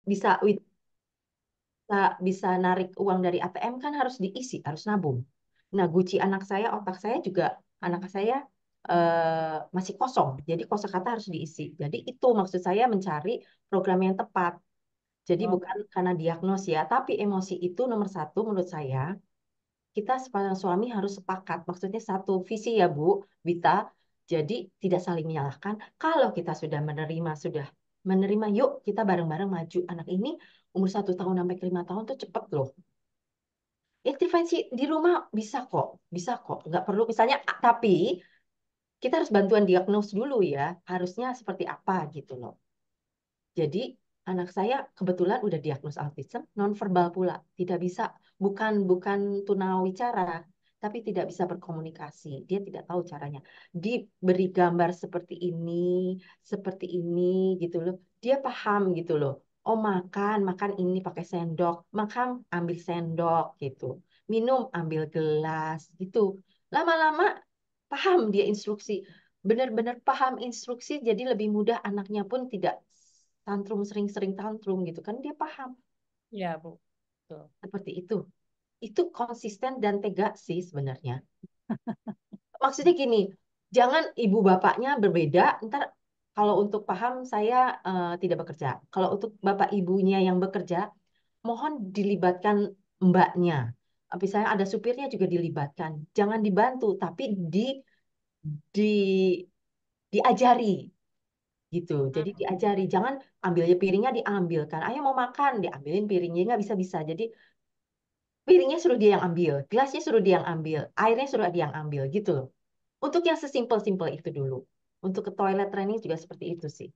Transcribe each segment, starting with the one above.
bisa bisa bisa narik uang dari ATM kan harus diisi, harus nabung. Nah, guci anak saya, otak saya juga anak saya masih kosong. Jadi kosakata harus diisi. Jadi itu maksud saya mencari program yang tepat. Jadi Oh, bukan karena diagnos ya, tapi emosi itu nomor satu menurut saya. Kita sepasang suami harus sepakat. Maksudnya satu visi ya Bu, Wita. Jadi tidak saling menyalahkan. Kalau kita sudah menerima, yuk kita bareng-bareng maju. Anak ini umur 1 tahun sampai ke 5 tahun tuh cepet loh. Intervensi di rumah bisa kok. Nggak perlu misalnya, tapi kita harus bantuan diagnos dulu ya. Harusnya seperti apa gitu loh. Jadi anak saya kebetulan udah diagnos autism, nonverbal pula, tidak bisa, bukan bukan tunawicara, tapi tidak bisa berkomunikasi. Dia tidak tahu caranya. Diberi gambar seperti ini gitu loh. Dia paham gitu loh. Oh makan, makan ini pakai sendok, makan ambil sendok gitu. Minum ambil gelas gitu. Lama-lama paham dia instruksi. Benar-benar paham instruksi, jadi lebih mudah anaknya pun tidak tantrum sering-sering tantrum gitu kan dia paham ya Bu. Betul. seperti itu konsisten dan tegak sih sebenarnya maksudnya gini jangan ibu bapaknya berbeda ntar kalau untuk paham saya tidak bekerja kalau untuk bapak ibunya yang bekerja mohon dilibatkan mbaknya misalnya ada supirnya juga dilibatkan jangan dibantu tapi di diajari gitu. Jadi diajari, jangan ambilnya piringnya diambilkan. Ayo mau makan, diambilin piringnya nggak bisa-bisa. Jadi piringnya suruh dia yang ambil, gelasnya suruh dia yang ambil, airnya suruh dia yang ambil gitu loh. Untuk yang sesimpel-simpel itu dulu. Untuk ke toilet training juga seperti itu sih.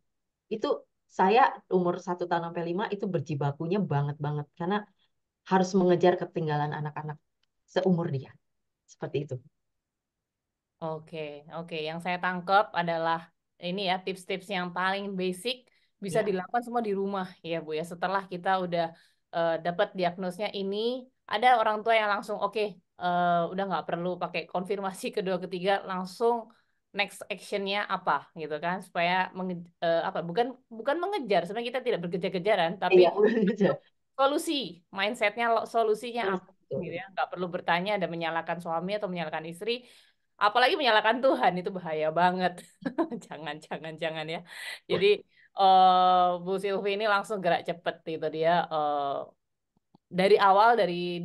Itu saya umur 1 tahun sampai 5 itu berjibakunya banget banget karena harus mengejar ketinggalan anak-anak seumur dia. Seperti itu. Oke, oke. Yang saya tangkap adalah ini ya tips-tips yang paling basic bisa Ya, dilakukan semua di rumah ya Bu ya. Setelah kita udah dapat diagnosnya ini, ada orang tua yang langsung oke, udah nggak perlu pakai konfirmasi kedua ketiga, langsung next actionnya apa gitu kan supaya apa bukan bukan mengejar sebenarnya kita tidak berkejar-kejaran tapi iya, udah aja. solusi mindsetnya solusinya Terus, apa gitu betul. ya nggak perlu bertanya dan menyalahkan suami atau menyalahkan istri apalagi menyalahkan Tuhan itu bahaya banget jangan jangan jangan ya jadi Bu Silvi ini langsung gerak cepet itu dia dari awal dari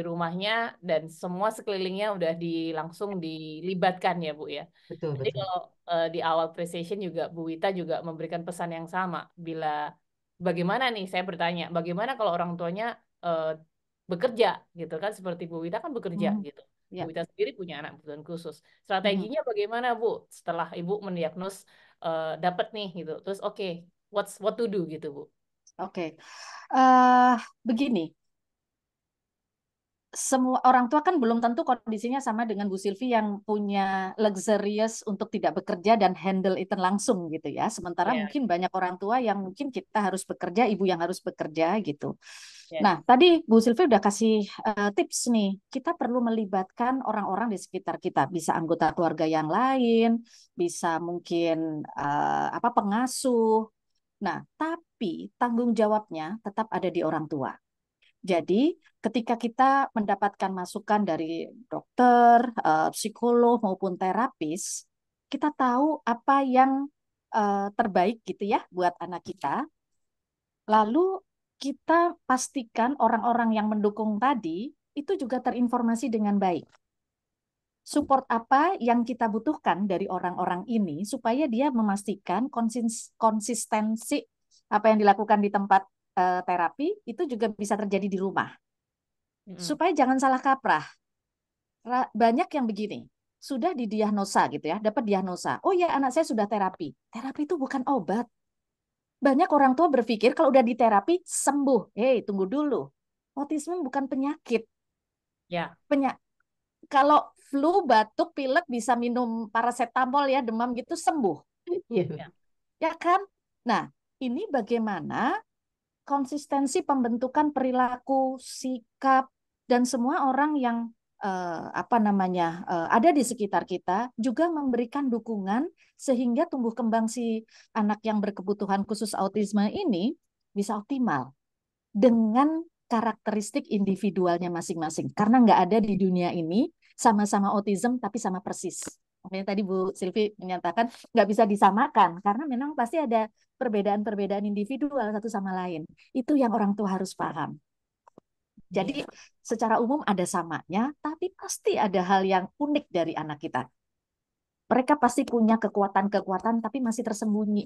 rumahnya dan semua sekelilingnya udah langsung dilibatkan ya Bu ya Betul, jadi betul. kalau di awal presentation juga Bu Wita juga memberikan pesan yang sama. Bila bagaimana nih saya bertanya, bagaimana kalau orang tuanya eh, bekerja gitu kan seperti Bu Wita kan bekerja Mhm. gitu. Bu Ya. Wita sendiri punya anak kebutuhan khusus. Mhm. Strateginya bagaimana Bu setelah Ibu mendiagnos dapat nih gitu. Terus oke, what to do gitu Bu. Oke. eh Begini, semua orang tua kan belum tentu kondisinya sama dengan Bu Silvi yang punya luxurious untuk tidak bekerja dan handle itu langsung gitu ya. Sementara Ya, mungkin banyak orang tua yang mungkin kita harus bekerja, ibu yang harus bekerja gitu. ya, Nah, tadi Bu Silvi udah kasih tips nih. Kita perlu melibatkan orang-orang di sekitar kita, bisa anggota keluarga yang lain, bisa mungkin apa pengasuh. Nah, tapi tanggung jawabnya tetap ada di orang tua. Jadi, ketika kita mendapatkan masukan dari dokter, psikolog maupun terapis, kita tahu apa yang terbaik gitu ya buat anak kita. Lalu kita pastikan orang-orang yang mendukung tadi itu juga terinformasi dengan baik. Support apa yang kita butuhkan dari orang-orang ini supaya dia memastikan konsistensi apa yang dilakukan di tempat terapi itu juga bisa terjadi di rumah. mm, Supaya jangan salah kaprah. Banyak yang begini, sudah didiagnosa gitu ya, dapat diagnosa. Oh ya, anak saya sudah terapi. Terapi itu bukan obat. Banyak orang tua berpikir kalau udah diterapi sembuh. Hei, tunggu dulu. Autisme bukan penyakit. ya, Kalau flu, batuk, pilek bisa minum paracetamol ya, demam gitu sembuh. Iya. ya. Ya kan? Nah, ini bagaimana konsistensi pembentukan perilaku, sikap, dan semua orang yang apa namanya ada di sekitar kita juga memberikan dukungan sehingga tumbuh kembang si anak yang berkebutuhan khusus autisme ini bisa optimal dengan karakteristik individualnya masing-masing. Karena nggak ada di dunia ini sama-sama autism tapi sama persis. Makanya tadi Bu Silvi menyatakan nggak bisa disamakan karena memang pasti ada perbedaan-perbedaan individual satu sama lain. Itu yang orang tua harus paham. Jadi Iya. secara umum ada samanya, tapi pasti ada hal yang unik dari anak kita. Mereka pasti punya kekuatan-kekuatan tapi masih tersembunyi.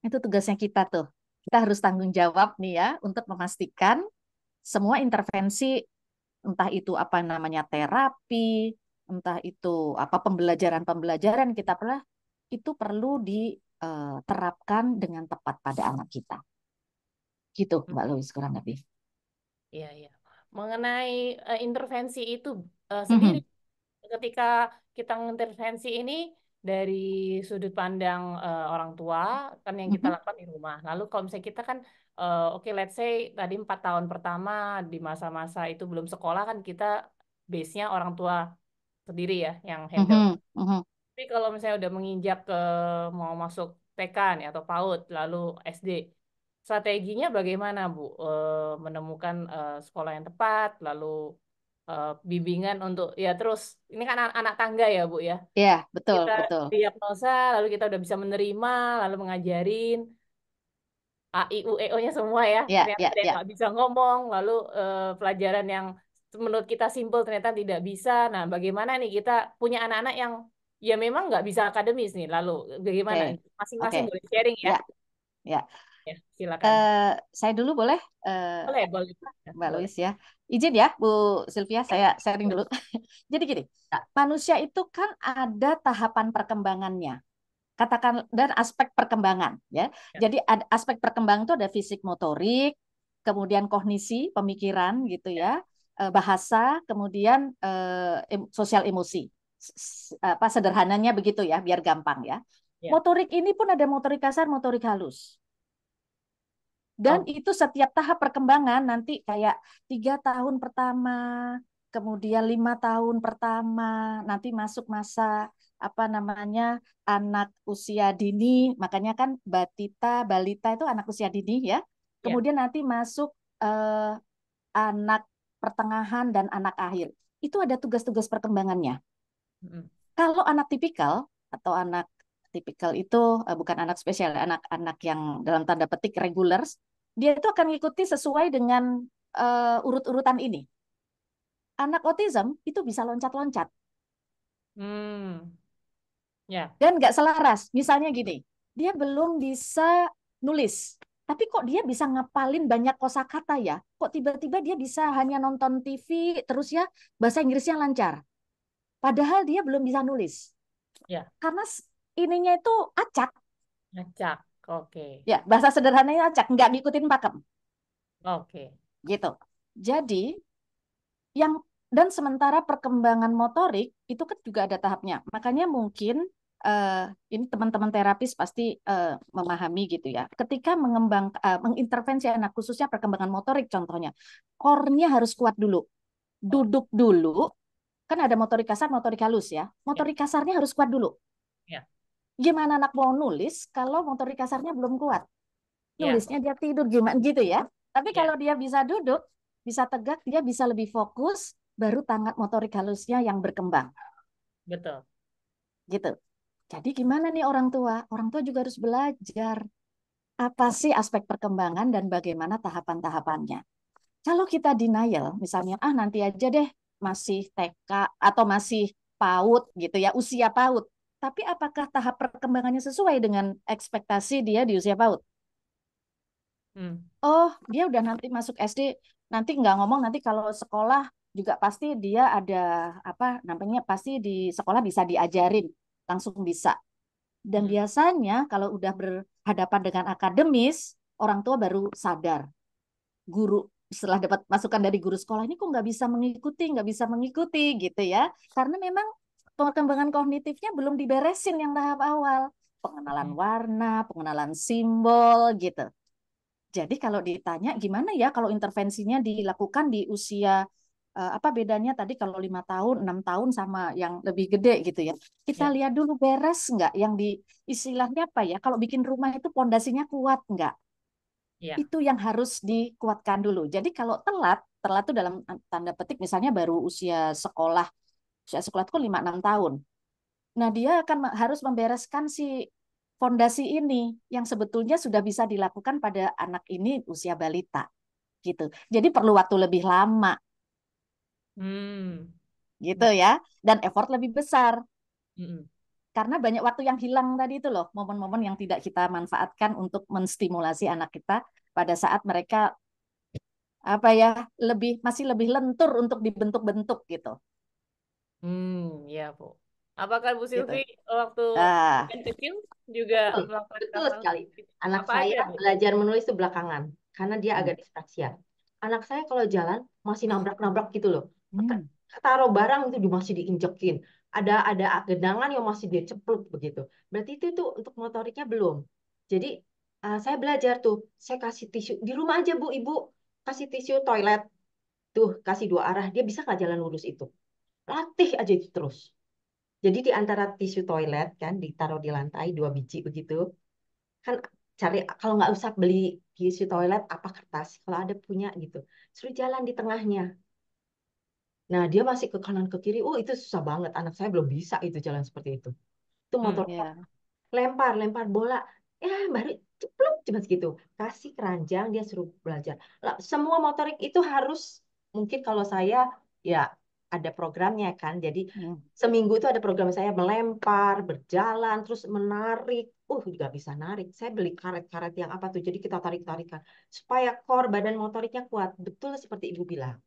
Itu tugasnya kita tuh. Kita harus tanggung jawab nih ya untuk memastikan semua intervensi, entah itu apa namanya terapi, entah itu apa pembelajaran-pembelajaran kita pernah, itu perlu diterapkan dengan tepat pada anak kita. Gitu Mbak Lois kurang lebih. Iya, iya. Mengenai intervensi itu sendiri, Mhm, ketika kita mengintervensi ini dari sudut pandang orang tua, kan yang kita mhm, lakukan di rumah. Lalu kalau misalnya kita kan, oke, let's say tadi 4 tahun pertama di masa-masa itu belum sekolah kan kita base-nya orang tua sendiri ya yang handle. mhm, mhm. Tapi kalau misalnya udah menginjak ke mau masuk TK nih atau PAUD lalu SD, strateginya bagaimana Bu? Menemukan sekolah yang tepat, lalu bimbingan untuk ya terus ini kan anak tangga ya Bu ya. Ya, betul, Kita betul. diagnosa, lalu kita udah bisa menerima, lalu mengajarin A, I, U, E, O-nya semua ya. Ya, Ternyata ya, ada yang ya. nggak bisa ngomong, lalu pelajaran yang menurut kita simpel ternyata tidak bisa. Nah, bagaimana nih kita punya anak-anak yang ya memang nggak bisa akademis nih, lalu bagaimana? Oke, Masing-masing oke. boleh sharing ya. Ya, ya. Ya, silakan. Saya dulu boleh, eh, Boleh, boleh. Ya, Mbak boleh. Lois ya. Izin ya, Bu Sylvia, saya sharing dulu. Jadi gini, Nah, manusia itu kan ada tahapan perkembangannya, katakan dan aspek perkembangan ya. Ya, Jadi ada aspek perkembangan itu ada fisik motorik, kemudian kognisi, pemikiran gitu ya, ya, bahasa, kemudian sosial emosi. Apa sederhananya begitu ya, biar gampang ya. ya. Motorik ini pun ada motorik kasar, motorik halus. Dan Oh, itu setiap tahap perkembangan nanti kayak 3 tahun pertama, kemudian 5 tahun pertama, nanti masuk masa apa namanya anak usia dini, makanya kan batita, balita itu anak usia dini ya. ya. Kemudian nanti masuk anak pertengahan dan anak akhir. Itu ada tugas-tugas perkembangannya. Mm. Kalau anak tipikal atau anak tipikal itu bukan anak spesial, anak-anak yang dalam tanda petik regulers, dia itu akan mengikuti sesuai dengan urut-urutan ini. Anak autism itu bisa loncat-loncat Hmm, ya, dan nggak selaras. Misalnya gini, dia belum bisa nulis, tapi kok dia bisa ngapalin banyak kosakata ya? Kok tiba-tiba dia bisa hanya nonton TV terus ya bahasa Inggrisnya lancar, padahal dia belum bisa nulis ya. karena ininya itu acak. Ngacak. Oke, Ya, bahasa sederhananya acak, nggak ngikutin pakem, oke. gitu. Jadi, yang dan sementara perkembangan motorik itu kan juga ada tahapnya. Makanya mungkin eh, ini teman-teman terapis pasti memahami gitu ya. Ketika mengintervensi anak khususnya perkembangan motorik contohnya, core-nya harus kuat dulu. Oh, Duduk dulu, kan ada motorik kasar, motorik halus ya. ya, Motorik kasarnya harus kuat dulu. ya, Gimana anak mau nulis kalau motorik kasarnya belum kuat? ya, Nulisnya dia tidur gimana gitu ya. Tapi ya, kalau dia bisa duduk, bisa tegak, dia bisa lebih fokus, baru tangan motorik halusnya yang berkembang betul. gitu. Jadi gimana nih orang tua? Orang tua juga harus belajar apa sih aspek perkembangan dan bagaimana tahapan-tahapannya. Kalau kita denial, misalnya nanti aja deh masih TK atau masih PAUD gitu ya, usia PAUD. Tapi apakah tahap perkembangannya sesuai dengan ekspektasi dia di usia PAUD? Hmm, Oh, dia udah nanti masuk SD, nanti nggak ngomong, nanti kalau sekolah juga pasti dia ada apa namanya, pasti di sekolah bisa diajarin, langsung bisa. Dan hmm, biasanya kalau udah berhadapan dengan akademis, orang tua baru sadar, guru setelah dapat masukan dari guru sekolah ini kok nggak bisa mengikuti gitu ya, karena memang perkembangan kognitifnya belum diberesin yang tahap awal, pengenalan hmm. warna, pengenalan simbol gitu. Jadi kalau ditanya gimana ya kalau intervensinya dilakukan di usia apa bedanya tadi kalau 5 tahun, 6 tahun sama yang lebih gede gitu ya. Kita Ya, lihat dulu beres nggak yang di istilahnya apa ya? Kalau bikin rumah itu pondasinya kuat nggak? Ya. Itu yang harus dikuatkan dulu. Jadi kalau telat, telat itu dalam tanda petik misalnya baru usia sekolah itu kan 5-6 tahun. Nah, dia akan harus membereskan si fondasi ini yang sebetulnya sudah bisa dilakukan pada anak ini usia balita gitu. Jadi perlu waktu lebih lama Hmm. gitu ya, dan effort lebih besar Mm-mm. karena banyak waktu yang hilang tadi itu loh, momen-momen yang tidak kita manfaatkan untuk menstimulasi anak kita pada saat mereka apa ya, masih lebih lentur untuk dibentuk-bentuk gitu. Ya, Bu. Apakah Bu Gitu. Silvi waktu Ah, kecil juga Betul, melakukan betul hal-hal sekali. seperti itu? Anak Apa saya aja, Bu? belajar menulis itu belakangan karena dia hmm, agak disfraksia. Anak saya kalau jalan masih nabrak-nabrak gitu loh. hmm, Taruh barang itu masih diinjekin. Ada genangan yang masih dia cepluk begitu. Berarti itu tuh untuk motoriknya belum. Jadi saya belajar tuh, saya kasih tisu di rumah aja Bu, Ibu kasih tisu toilet tuh, kasih 2 arah, dia bisa nggak jalan lurus itu? Latih aja itu terus. Jadi di antara tisu toilet kan ditaruh di lantai 2 biji begitu kan, cari kalau nggak usah beli tisu toilet apa kertas kalau ada punya gitu, suruh jalan di tengahnya. Nah dia masih ke kanan ke kiri, itu susah banget, anak saya belum bisa itu jalan seperti itu Hmm. motornya ya, lempar lempar bola, baru ceplok cuma segitu, kasih keranjang dia suruh belajar. Lah, semua motorik itu harus, mungkin kalau saya ya ada programnya kan, jadi hmm, seminggu itu ada program saya melempar berjalan terus menarik, juga bisa narik, saya beli karet-karet yang apa tuh, jadi kita tarik-tarikan supaya core badan motoriknya kuat, betul seperti ibu bilang.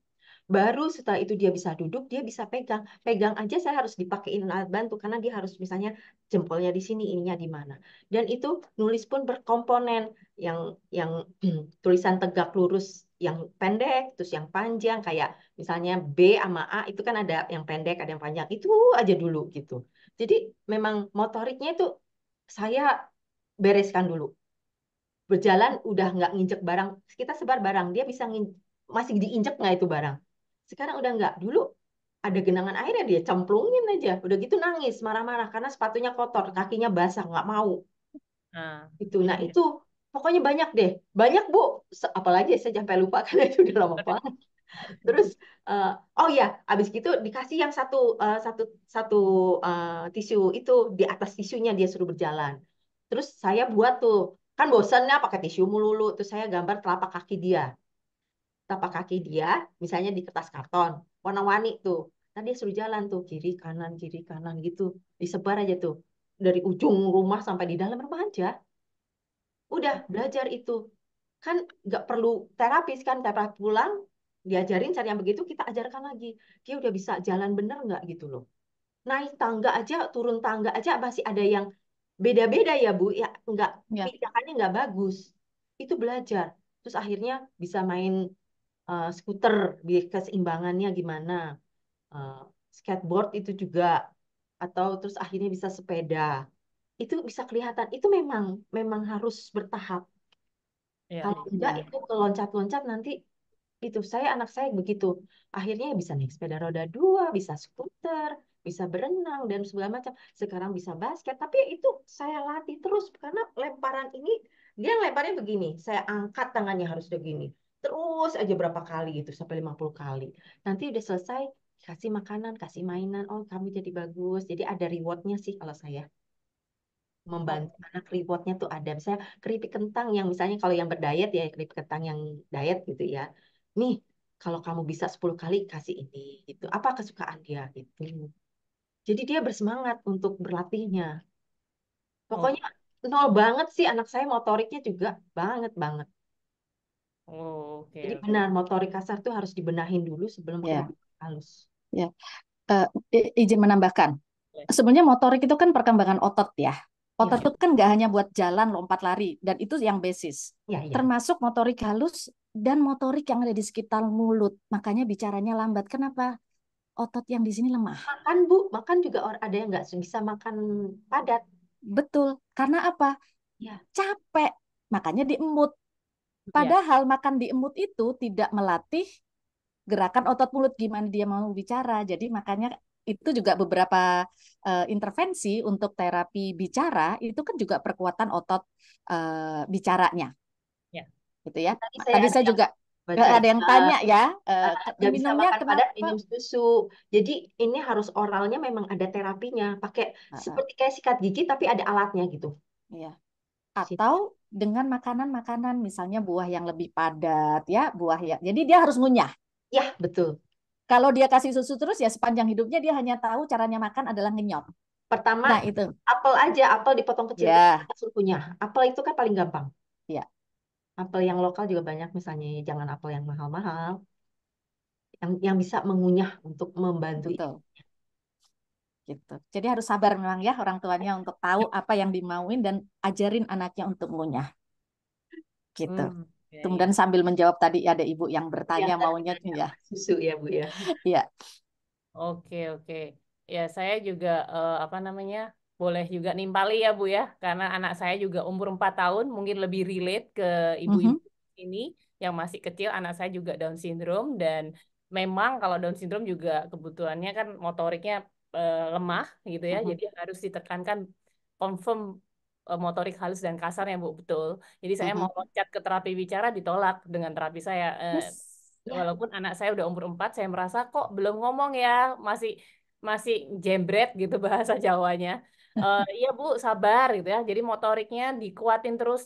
Baru setelah itu dia bisa duduk, dia bisa pegang. Pegang aja saya harus dipakein alat bantu karena dia harus misalnya jempolnya di sini, ininya di mana. Dan itu nulis pun berkomponen yang tulisan tegak lurus yang pendek, terus yang panjang kayak misalnya B sama A itu kan ada yang pendek, ada yang panjang. Itu aja dulu gitu. Jadi memang motoriknya itu saya bereskan dulu. Berjalan udah nggak nginjek barang, kita sebar barang, dia bisa masih diinjek nggak itu barang. Sekarang udah nggak. Dulu ada genangan airnya dia cemplungin aja. Udah gitu nangis, marah-marah karena sepatunya kotor, kakinya basah, nggak mau. Nah, Itu. Nah iya. itu pokoknya banyak deh. Banyak Bu. Apalagi saya sampai lupa karena itu udah lama banget. Terus eh, oh ya, habis gitu dikasih yang satu satu tisu itu di atas tisunya dia suruh berjalan. Terus saya buat tuh, kan bosannya pakai tisu melulu. Terus saya gambar telapak kaki dia, misalnya di kertas karton, warna-warni tuh. Nah dia suruh jalan tuh kiri kanan gitu, disebar aja tuh dari ujung rumah sampai di dalam rumah aja. Udah belajar itu. Kan nggak perlu terapis kan, terapi pulang diajarin cara yang begitu, kita ajarkan lagi. Dia udah bisa jalan bener nggak gitu loh. Naik tangga aja, turun tangga aja masih ada yang beda-beda ya Bu. Ya nggak, ya, pijakannya nggak bagus. Itu belajar. Terus akhirnya bisa main skuter, keseimbangannya gimana. Eh, Skateboard itu juga. Atau terus akhirnya bisa sepeda. Itu bisa kelihatan. Itu memang memang harus bertahap. Iya, Kalau iya. enggak ya. itu keloncat-loncat nanti itu, anak saya begitu. Akhirnya bisa naik sepeda roda 2, bisa skuter, bisa berenang dan segala macam. Sekarang bisa basket, tapi itu saya latih terus karena lemparan ini dia lemparnya begini, saya angkat tangannya harus begini. Terus aja berapa kali itu sampai 50 kali. Nanti udah selesai kasih makanan, kasih mainan. Oh, kamu jadi bagus. Jadi ada rewardnya sih kalau saya Oh, membantu anak, rewardnya tuh ada, misalnya keripik kentang yang misalnya kalau yang berdiet ya, keripik kentang yang diet gitu ya, nih kalau kamu bisa 10 kali kasih ini gitu, apa kesukaan dia gitu, jadi dia bersemangat untuk berlatihnya. oh, Pokoknya nol banget sih anak saya, motoriknya juga banget banget. oh, oke, Jadi oke. benar, motorik kasar tuh harus dibenahin dulu sebelum ke Ya, motorik halus. ya. Eh, izin menambahkan. Boleh. Sebenarnya motorik itu kan perkembangan otot ya. Iya, Otot itu kan nggak hanya buat jalan, lompat, lari, dan itu yang basis. iya, iya. Termasuk motorik halus dan motorik yang ada di sekitar mulut. Makanya bicaranya lambat. Kenapa? Otot yang di sini lemah. Makan Bu, makan juga ada yang nggak bisa makan padat. Betul. Karena apa? Ya, Capek. Makanya diemut. Iya. Padahal makan diemut itu tidak melatih gerakan otot mulut gimana dia mau bicara. Jadi makanya itu juga beberapa intervensi untuk terapi bicara itu kan juga perkuatan otot bicaranya. Ya. gitu ya. Tadi saya Tadi ada saya yang juga baca ada yang tanya ya, nggak bisa minumnya makan padat, kenapa? minum susu. Jadi ini harus oralnya memang ada terapinya, pakai Heeh, seperti kayak sikat gigi tapi ada alatnya gitu. iya. Sini. Atau dengan makanan-makanan misalnya buah yang lebih padat ya, buah ya. Jadi dia harus ngunyah. Ya, betul. Kalau dia kasih susu terus ya sepanjang hidupnya dia hanya tahu caranya makan adalah ngenyot. Pertama, Nah, itu. apel aja, apel dipotong kecil-kecil, Ya, langsung punya. Apel itu kan paling gampang. ya, Apel yang lokal juga banyak, misalnya jangan apel yang mahal-mahal, yang bisa mengunyah untuk membantu ini. betul. Gitu. Jadi harus sabar memang ya orang tuanya untuk tahu apa yang dimauin dan ajarin anaknya untuk ngunyah. Gitu. Ya, Kemudian ya. sambil menjawab tadi ada ibu yang Yang bertanya tadi maunya bertanya ya. susu ya Bu ya. Iya. Oke, oke. Ya, saya juga apa namanya? Boleh juga nimpali ya, Bu ya, karena anak saya juga umur 4 tahun, mungkin lebih relate ke Mhm, ibu-ibu ini yang masih kecil. Anak saya juga Down syndrome dan memang kalau Down syndrome juga kebutuhannya kan motoriknya lemah gitu ya. mhm, Jadi harus ditekankan confirm motorik halus dan kasarnya, Bu, betul. Jadi saya mau mhm. loncat ke terapi bicara ditolak dengan terapi saya. Yes. Ya, Walaupun anak saya udah umur 4, saya merasa kok belum ngomong ya, masih masih jembret gitu bahasa Jawanya. Iya Bu, sabar gitu ya. Jadi motoriknya dikuatin terus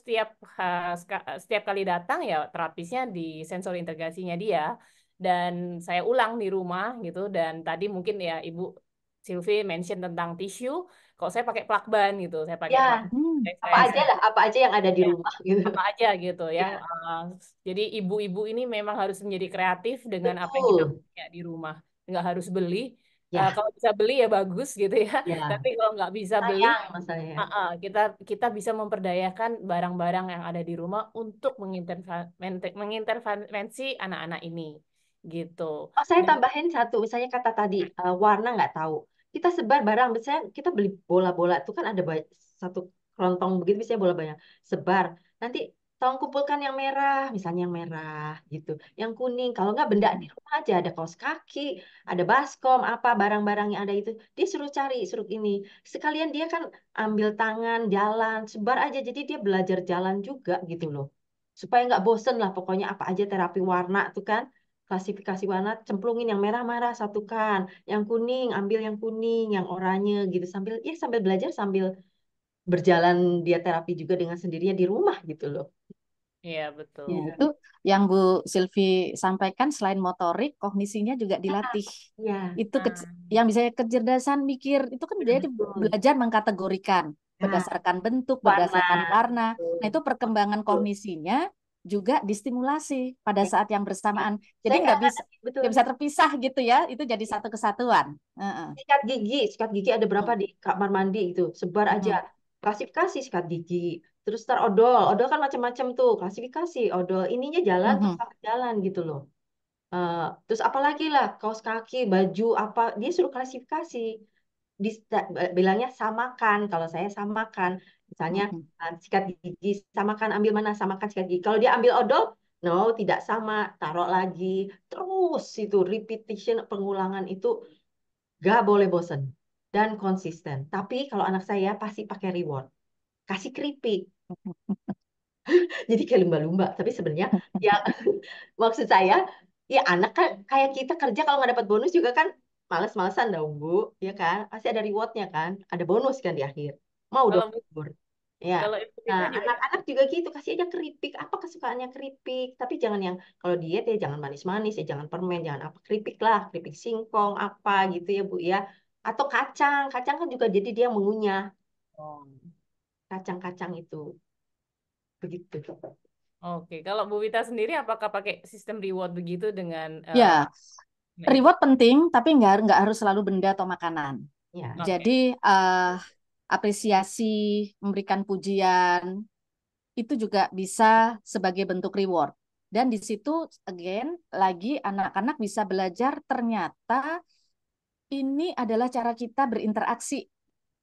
setiap kali datang ya terapisnya di sensori integrasinya dia. Dan saya ulang di rumah gitu. Dan tadi mungkin ya Ibu Sylvie mention tentang tisu. Kok saya pakai plakban gitu. Saya pakai ya, plakban. Hmm, apa Saya aja lah, apa aja yang ada di ya, rumah gitu. apa aja gitu ya. Ya, Jadi ibu-ibu ini memang harus menjadi kreatif dengan apa yang kita betul. punya di rumah. Nggak harus beli. Ya, Kalau bisa beli ya bagus gitu ya. ya. Tapi kalau nggak bisa beli, Sayang masalahnya. kita kita bisa memperdayakan barang-barang yang ada di rumah untuk mengintervensi anak-anak ini gitu. Oh, saya Dan tambahin satu, misalnya kata tadi warna nggak tahu. Kita sebar barang, misalnya kita beli bola-bola itu kan ada satu kerontong begitu, misalnya bola banyak. Sebar. Nanti tolong kumpulkan yang merah, misalnya yang merah gitu. Yang kuning, kalau nggak benda di rumah aja ada kaos kaki, ada baskom, apa barang-barang yang ada itu. Dia suruh cari, suruh ini. Sekalian dia kan ambil tangan, jalan, sebar aja. Jadi dia belajar jalan juga gitu loh. Supaya nggak bosen lah, pokoknya apa aja terapi warna tuh kan klasifikasi warna, cemplungin yang merah-merah satukan, yang kuning ambil yang kuning, yang oranye gitu sambil ya sambil belajar sambil berjalan dia terapi juga dengan sendirinya di rumah gitu loh. iya betul. ya itu yang Bu Silvi sampaikan selain motorik, kognisinya juga dilatih. Ya, Itu Nah, yang bisa kecerdasan mikir itu kan betul jadi betul. belajar mengkategorikan Nah, berdasarkan bentuk, warna. berdasarkan warna. Nah, Betul. itu perkembangan Betul. kognisinya juga distimulasi pada Ya, saat yang ya. bersamaan. Jadi Saya betul. nggak bisa terpisah gitu ya. Itu jadi satu kesatuan. Heeh. Sikat gigi ada berapa Hmm. di kamar mandi itu, sebar aja. Hmm. Klasifikasi sikat gigi. Terus ntar odol, odol kan macam-macam tuh, klasifikasi odol ininya jalan terus Mhm. sampai jalan gitu loh. Terus apalagi lah kaos kaki, baju apa, dia suruh klasifikasi. Bilangnya samakan. Kalau saya samakan, misalnya Mhm. sikat gigi samakan, ambil mana samakan sikat gigi. Kalau dia ambil odol, no tidak sama, taruh lagi. Terus itu repetition pengulangan itu gak boleh bosen dan konsisten. Tapi kalau anak saya pasti pakai reward, kasih keripik. Jadi kayak lumba-lumba. Tapi sebenarnya ya maksud saya, ya anak kan kayak kita kerja kalau nggak dapat bonus juga kan males-malesan dong Bu, ya kan? Pasti ada rewardnya kan, ada bonus kan di akhir. Mau dong kalau libur. Ya. kalau Ibu Nah, Vita juga anak-anak juga gitu, kasih aja keripik. Apa kesukaannya keripik? Tapi jangan yang kalau diet ya jangan manis-manis ya, jangan permen, jangan apa keripik lah, keripik singkong apa gitu ya Bu ya. Atau kacang, kacang kan juga jadi dia mengunyah oh. kacang-kacang itu. Begitu. Oke, kalau Bu Vita sendiri apakah pakai sistem reward begitu dengan Ya, nah itu? reward penting, tapi nggak harus selalu benda atau makanan. Ya. Oke. Jadi apresiasi, memberikan pujian itu juga bisa sebagai bentuk reward. Dan di situ again lagi anak-anak bisa belajar ternyata ini adalah cara kita berinteraksi.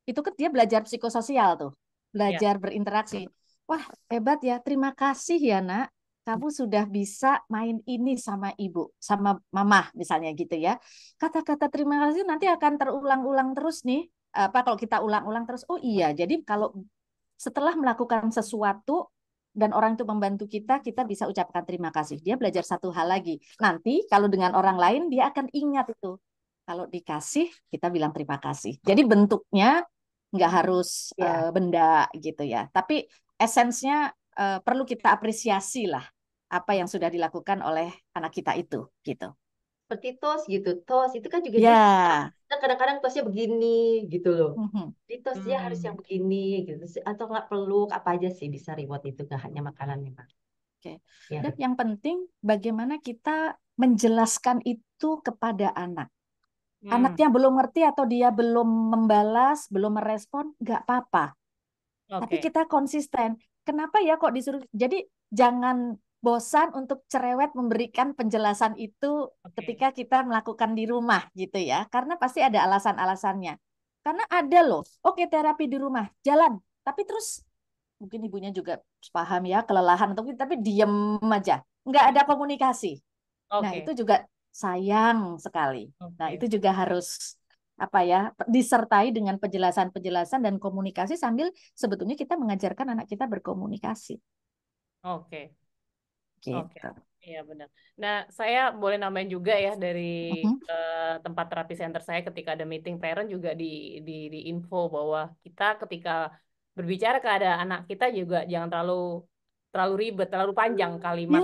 Itu kan dia belajar psikososial tuh, Ya. belajar berinteraksi. Wah, hebat ya. Terima kasih ya, Nak. Kamu sudah bisa main ini sama ibu, sama mama misalnya gitu ya. Kata-kata terima kasih nanti akan terulang-ulang terus nih. Apa kalau kita ulang-ulang terus? Oh iya, jadi kalau setelah melakukan sesuatu dan orang itu membantu kita, kita bisa ucapkan terima kasih. Dia belajar satu hal lagi. Nanti kalau dengan orang lain dia akan ingat itu. Kalau dikasih kita bilang terima kasih. Jadi bentuknya nggak harus Ya, benda gitu ya. Tapi esensinya perlu kita apresiasi lah apa yang sudah dilakukan oleh anak kita itu gitu. seperti tos gitu. Tos itu kan juga dia Ya. kadang-kadang tosnya begini gitu loh. Mhm. Di tos dia harus yang begini gitu. Atau nggak peluk apa aja sih bisa reward itu, nggak hanya makanan memang. Oke. Ya, Dan yang penting bagaimana kita menjelaskan itu kepada anak. Hmm, Anaknya belum ngerti atau dia belum membalas, belum merespon, nggak apa-apa. Tapi oke, kita konsisten. Kenapa ya kok disuruh? Jadi jangan bosan untuk cerewet memberikan penjelasan itu oke, ketika kita melakukan di rumah gitu ya. Karena pasti ada alasan-alasannya. Karena ada loh, oke terapi di rumah, jalan. Tapi terus mungkin ibunya juga paham ya kelelahan atau tapi diem aja. Nggak ada komunikasi. Nah, itu oke, juga sayang sekali. Nah, oke, itu juga harus apa ya, disertai dengan penjelasan-penjelasan dan komunikasi sambil sebetulnya kita mengajarkan anak kita berkomunikasi. oke. Oke, Gitu. iya benar. Nah, saya boleh nambahin juga ya dari Mhm. tempat terapi center saya ketika ada meeting parent juga di info bahwa kita ketika berbicara ke ada anak kita juga jangan terlalu terlalu ribet, terlalu panjang kalimat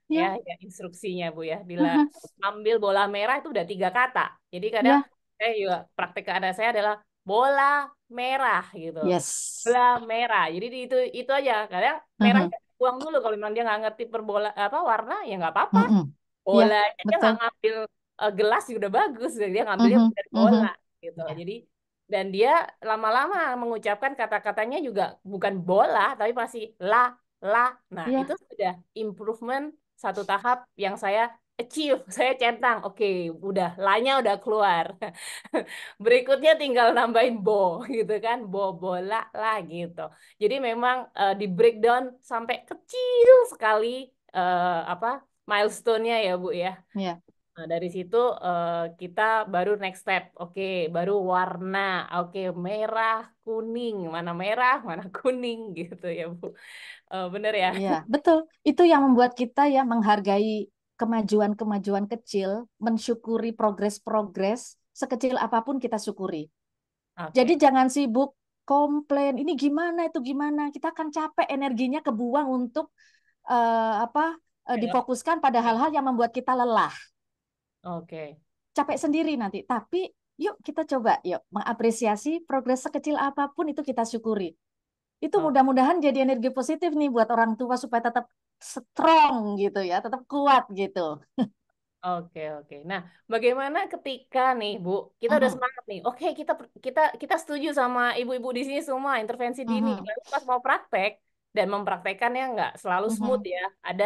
Ya, ya, ya, ya instruksinya Bu ya. Bila aha, ambil bola merah itu udah 3 kata. Jadi kadang ya, saya juga praktek ke anak saya adalah bola merah gitu. yes. Bola merah. Jadi itu aja. Kadang merah Mhm, buang dulu kalau memang dia nggak ngerti perbola apa warna ya nggak apa-apa. mhm. Bola Ya, dia nggak betul. ngambil gelas juga udah bagus. Dia ngambilnya Mhm, dari bola mhm. gitu. ya. Jadi dan dia lama-lama mengucapkan kata-katanya juga bukan bola tapi masih la. Nah, itu Ya, sudah improvement satu tahap yang saya achieve. Saya centang. Oke, udah lanya udah keluar. Berikutnya tinggal nambahin bo gitu kan, bola lah gitu. Jadi memang di breakdown sampai kecil sekali apa milestone-nya ya Bu ya. ya, Nah, dari situ kita baru next step. Oke, baru warna. Oke, merah, kuning. Mana merah, mana kuning gitu ya Bu. Bener ya? ya, betul. Itu yang membuat kita ya menghargai kemajuan-kemajuan kecil, mensyukuri progres-progres sekecil apapun kita syukuri. Jadi Oke. jangan sibuk komplain, ini gimana, itu gimana. Kita akan capek energinya kebuang untuk apa Ya, difokuskan pada oke. hal-hal yang membuat kita lelah. Oke. Capek sendiri nanti. Tapi yuk kita coba, yuk mengapresiasi progres sekecil apapun itu kita syukuri. Itu Oke. mudah-mudahan jadi energi positif nih buat orang tua supaya tetap strong gitu ya, tetap kuat gitu. Oke, oke. Nah, bagaimana ketika nih, Bu, kita udah Mhm, semangat nih. Oke, kita setuju sama ibu-ibu di sini semua intervensi dini. mhm, Lalu pas mau praktek dan mempraktekannya nggak selalu smooth mhm, ya. Ada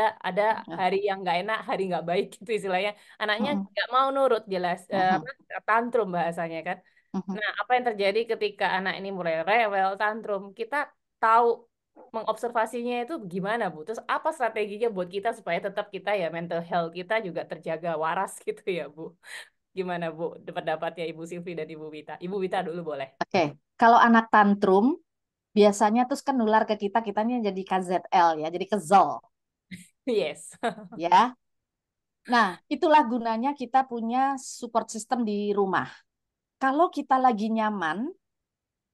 ya, hari yang nggak enak, hari nggak baik gitu istilahnya. Anaknya mhm, nggak mau nurut jelas, mhm, apa, tantrum bahasanya kan. mhm. Nah, apa yang terjadi ketika anak ini mulai rewel, tantrum? Kita tahu mengobservasinya itu gimana, Bu? Terus apa strateginya buat kita supaya tetap kita ya mental health kita juga terjaga waras gitu ya, Bu? Gimana, Bu? Pendapatnya Ibu Silvi dan Ibu Wita. Ibu Wita dulu boleh. Oke, kalau anak tantrum biasanya terus kan nular ke kita, kitanya jadi KZL ya, jadi kesel Yes. ya. Nah, itulah gunanya kita punya support system di rumah. Kalau kita lagi nyaman,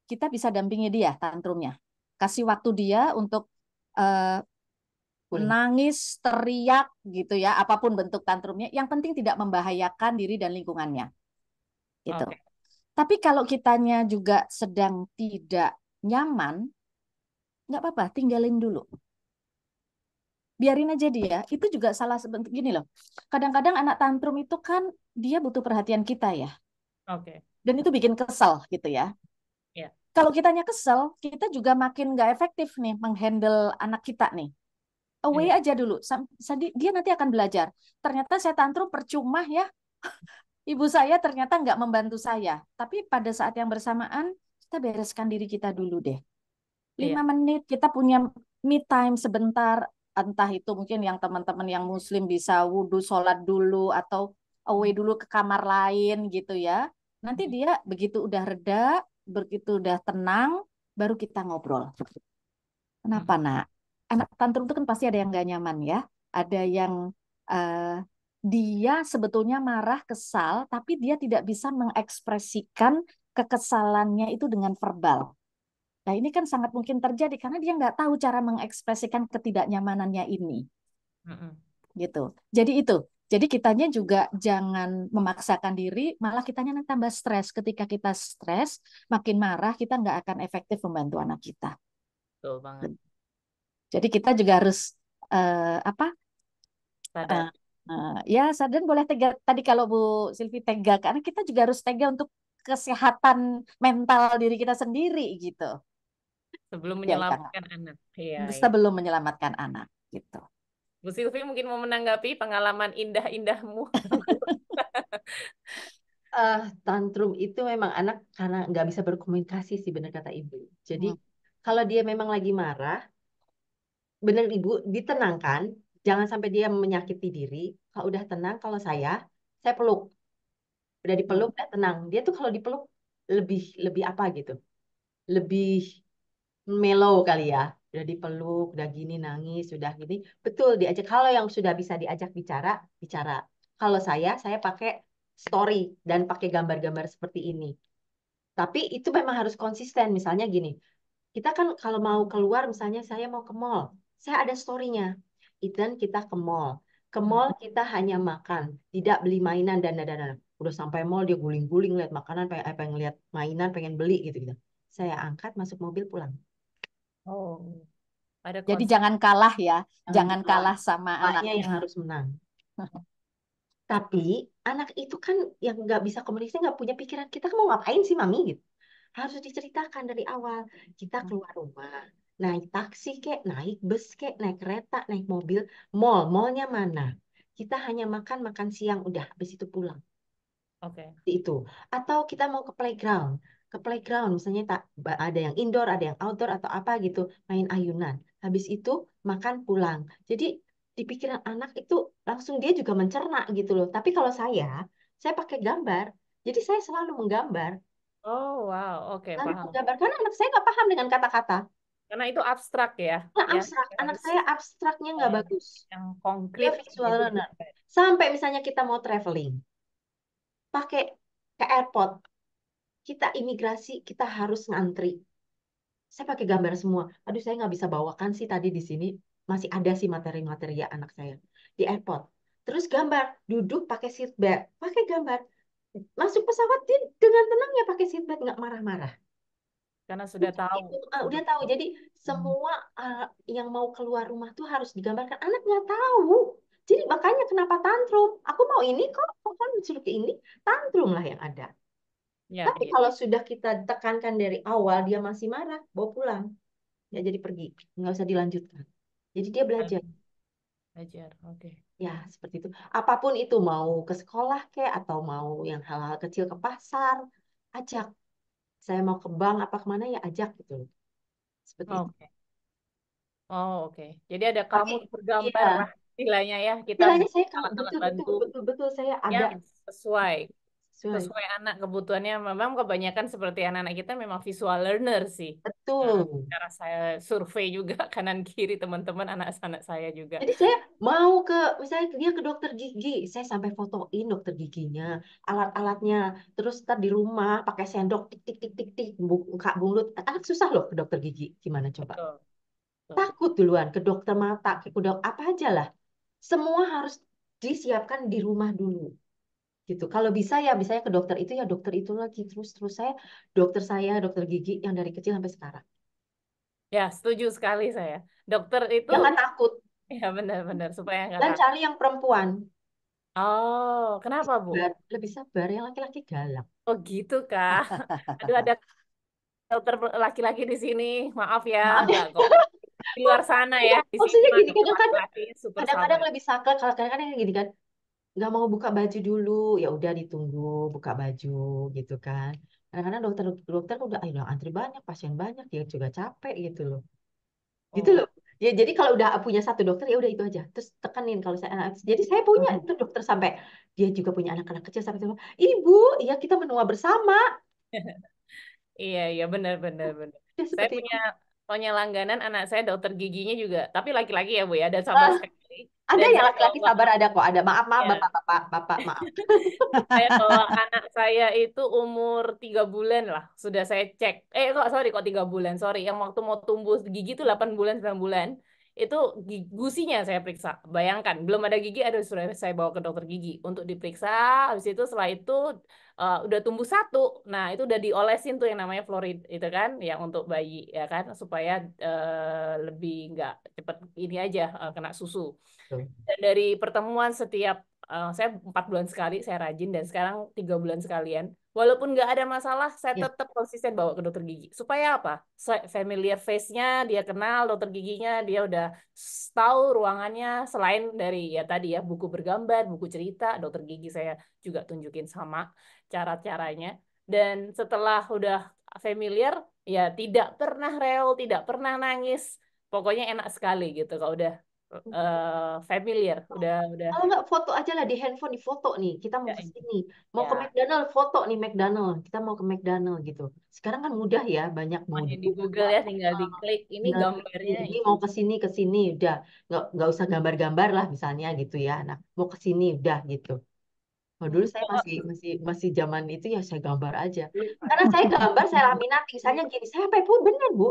kita bisa dampingi dia tantrumnya. Kasih waktu dia untuk eh, Pulih. nangis, teriak gitu ya, apapun bentuk tantrumnya. Yang penting tidak membahayakan diri dan lingkungannya. Gitu. Oke. Tapi kalau kitanya juga sedang tidak nyaman, nggak apa-apa, tinggalin dulu. Biarin aja dia. Itu juga salah sebentuk gini loh. Kadang-kadang anak tantrum itu kan dia butuh perhatian kita ya. Oke. Dan itu bikin kesel gitu ya. Ya. Kalau kitanya kesel, kita juga makin nggak efektif nih menghandle anak kita nih. Away Iya. aja dulu. Dia nanti akan belajar. Ternyata saya tantrum percuma ya. Ibu saya ternyata nggak membantu saya. Tapi pada saat yang bersamaan, kita bereskan diri kita dulu deh. lima Iya. menit kita punya me time sebentar. Entah itu mungkin yang teman-teman yang muslim bisa wudhu, sholat dulu, atau away dulu ke kamar lain gitu ya. Nanti dia begitu udah reda, begitu udah tenang, baru kita ngobrol. Kenapa, Hmm. nak? anak tantrum itu kan pasti ada yang nggak nyaman ya. Ada yang eh, dia sebetulnya marah, kesal, tapi dia tidak bisa mengekspresikan kekesalannya itu dengan verbal. Nah, ini kan sangat mungkin terjadi karena dia nggak tahu cara mengekspresikan ketidaknyamanannya ini, Mm-mm. gitu. Jadi itu. Jadi kitanya juga jangan memaksakan diri, malah kitanya nanti tambah stres. Ketika kita stres, makin marah, kita nggak akan efektif membantu anak kita. Betul banget. Jadi kita juga harus apa? Sadar. eh, ya sadar boleh tega. Tadi kalau Bu Silvi tega, karena kita juga harus tega untuk kesehatan mental diri kita sendiri gitu. Sebelum Ya jangan menyelamatkan anak. Iya, iya. sebelum menyelamatkan anak gitu. Bu Silvi mungkin mau menanggapi pengalaman indah-indahmu. Tantrum itu memang anak karena nggak bisa berkomunikasi sih, benar kata ibu. Jadi Hmm. kalau dia memang lagi marah, benar ibu, ditenangkan, jangan sampai dia menyakiti diri. Kalau udah tenang, kalau saya peluk. Udah Hmm. dipeluk, udah tenang. Dia tuh kalau dipeluk lebih lebih apa gitu, lebih mellow kali ya. Udah dipeluk, udah gini nangis, udah gini. Betul diajak. Kalau yang sudah bisa diajak bicara, bicara. Kalau saya pakai story dan pakai gambar-gambar seperti ini. Tapi itu memang harus konsisten. Misalnya gini, kita kan kalau mau keluar, misalnya saya mau ke mall, saya ada story-nya. Ethan, kita ke mall. Ke Hmm. mall kita hanya makan, tidak beli mainan dan. Udah sampai mall dia guling-guling lihat makanan, pengen lihat mainan, pengen beli gitu-gitu. Saya angkat, masuk mobil, pulang. Oh, ada Jadi konsep. jangan kalah ya, Jangan jangan kalah. kalah sama anak. Maknya yang harus menang. Tapi anak itu kan yang nggak bisa komunikasi, nggak punya pikiran. Kita mau ngapain sih, Mami? Gitu. Harus diceritakan dari awal. Kita keluar rumah, naik taksi kek, naik bus kek, naik kereta, naik mobil, mallnya mana? Kita hanya makan makan siang, udah habis itu pulang. Oke. Seperti itu. Atau kita mau ke playground misalnya tak ada yang indoor, ada yang outdoor atau apa gitu, main ayunan. Habis itu makan pulang. Jadi di pikiran anak itu langsung dia juga mencerna gitu loh. Tapi kalau saya pakai gambar. Jadi saya selalu menggambar. Oh, wow. Oke, Selalu paham. menggambar karena anak saya nggak paham dengan kata-kata. Karena itu abstrak ya. Nah, Ya, abstrak. Anak harus saya abstraknya nggak yang, bagus. yang Dia konkret visual gitu. learner. Sampai misalnya kita mau traveling, pakai ke airport, kita imigrasi, kita harus ngantri. Saya pakai gambar semua. Aduh, saya nggak bisa bawakan sih tadi di sini. Masih ada sih materi-materi ya anak saya. Di airport. Terus gambar. Duduk pakai seat belt. Pakai gambar. Masuk pesawat dia dengan tenang ya pakai seat belt. Nggak marah-marah. Karena sudah tahu Itu, udah tahu. sebetulnya. Jadi semua yang mau keluar rumah tuh harus digambarkan. Anak nggak tahu. Jadi makanya kenapa tantrum? Aku mau ini kok. Kok kan disuruh ke ini? Tantrum lah yang ada. Ya, Tapi ya. kalau sudah kita tekankan dari awal, dia masih marah, bawa pulang. Ya jadi pergi, nggak usah dilanjutkan. Jadi dia belajar. Ajar. Oke. Ya seperti itu. Apapun itu, mau ke sekolah kek atau mau yang hal-hal kecil ke pasar, ajak. Saya mau ke bank apa kemana ya ajak gitu loh. Seperti itu. Oke. Oh, oke. Jadi ada Tapi kamus bergambar iya, lah istilahnya ya. Kita istilahnya buat saya kalau alat-alat betul betul bantu betul betul saya ada yang sesuai sesuai. sesuai anak kebutuhannya. Memang kebanyakan seperti anak-anak kita memang visual learner sih. Nah, Betul. cara saya survei juga kanan kiri teman-teman anak-anak saya juga. Jadi saya mau ke, misalnya dia ke dokter gigi, saya sampai fotoin dokter giginya, alat-alatnya, terus ntar di rumah pakai sendok tik tik tik tik tik buka mulut. Anak susah loh ke dokter gigi, gimana coba? Betul, betul. Takut duluan ke dokter mata, ke dok apa aja lah. Semua harus disiapkan di rumah dulu, gitu. Kalau bisa ya, misalnya ke dokter itu ya dokter itu lagi terus terus saya dokter gigi yang dari kecil sampai sekarang. Ya, setuju sekali saya. Dokter itu Jangan takut ya benar-benar supaya nggak dan takut. cari yang perempuan. Oh, kenapa, Bu? Lebih sabar, yang laki-laki galak. Oh, gitu, Kak. Aduh, ada dokter laki-laki di sini. Maaf ya, Maaf ya. enggak kok. Di luar sana ya, Enggak, di sini maksudnya mah gini, dokter kadang-kadang laki-laki super kadang-kadang sabar. lebih saklek, kalau kadang-kadang gini kan, nggak mau buka baju dulu, ya udah ditunggu buka baju gitu kan. Kadang-kadang dokter dokter udah, ayo udah antri banyak, pasien banyak, dia juga capek gitu loh. Gitu Oh, loh. Ya, jadi kalau udah punya satu dokter ya udah itu aja. Terus tekenin kalau saya anak. Jadi saya punya itu dokter sampai dia juga punya anak-anak kecil sampai bilang, "Ibu, ya kita menua bersama." iya, iya benar benar benar. Ya Saya seperti punya itu. Soalnya langganan anak saya dokter giginya juga, tapi laki-laki ya Bu ya, dan sabar Ah, sekali. ada Dan yang saya laki-laki bawa, sabar, ada kok, ada. Maaf, maaf, ya, bapak, maaf. saya bawa anak saya itu umur 3 bulan lah, sudah saya cek. Kok sorry, kok 3 bulan, sorry. Yang waktu mau tumbuh gigi itu 8 bulan, 9 bulan. Itu gusinya saya periksa. Bayangkan, belum ada gigi, ada sudah saya bawa ke dokter gigi untuk diperiksa. Habis itu setelah itu udah tumbuh satu. Nah, itu udah diolesin tuh yang namanya fluorid itu kan, yang untuk bayi ya kan, supaya lebih nggak cepet ini aja kena susu. Tuh. Dan dari pertemuan setiap saya 4 bulan sekali saya rajin dan sekarang 3 bulan sekalian. Walaupun nggak ada masalah, saya Ya, tetap konsisten bawa ke dokter gigi. Supaya apa? Familiar face-nya, dia kenal dokter giginya, dia udah tahu ruangannya. Selain dari ya tadi ya buku bergambar, buku cerita, dokter gigi saya juga tunjukin sama cara-caranya. Dan setelah udah familiar, ya tidak pernah rewel, tidak pernah nangis. Pokoknya enak sekali gitu kalau udah familiar, udah kalau nggak foto aja lah di handphone, di foto nih. Kita mau ya ke ini. sini, mau ke Ya, McDonald, foto nih McDonald. Kita mau ke McDonald gitu. Sekarang kan mudah ya, banyak semuanya di modul. Google ya, tinggal diklik ini Tinggal gambarnya ini ini. mau ke sini udah, nggak usah gambar-gambar lah misalnya gitu ya. Nah, mau ke sini udah gitu. Oh, dulu saya Oh, masih zaman itu ya saya gambar aja. Karena saya gambar, saya laminat, misalnya gini, saya sampai pun bener Bu,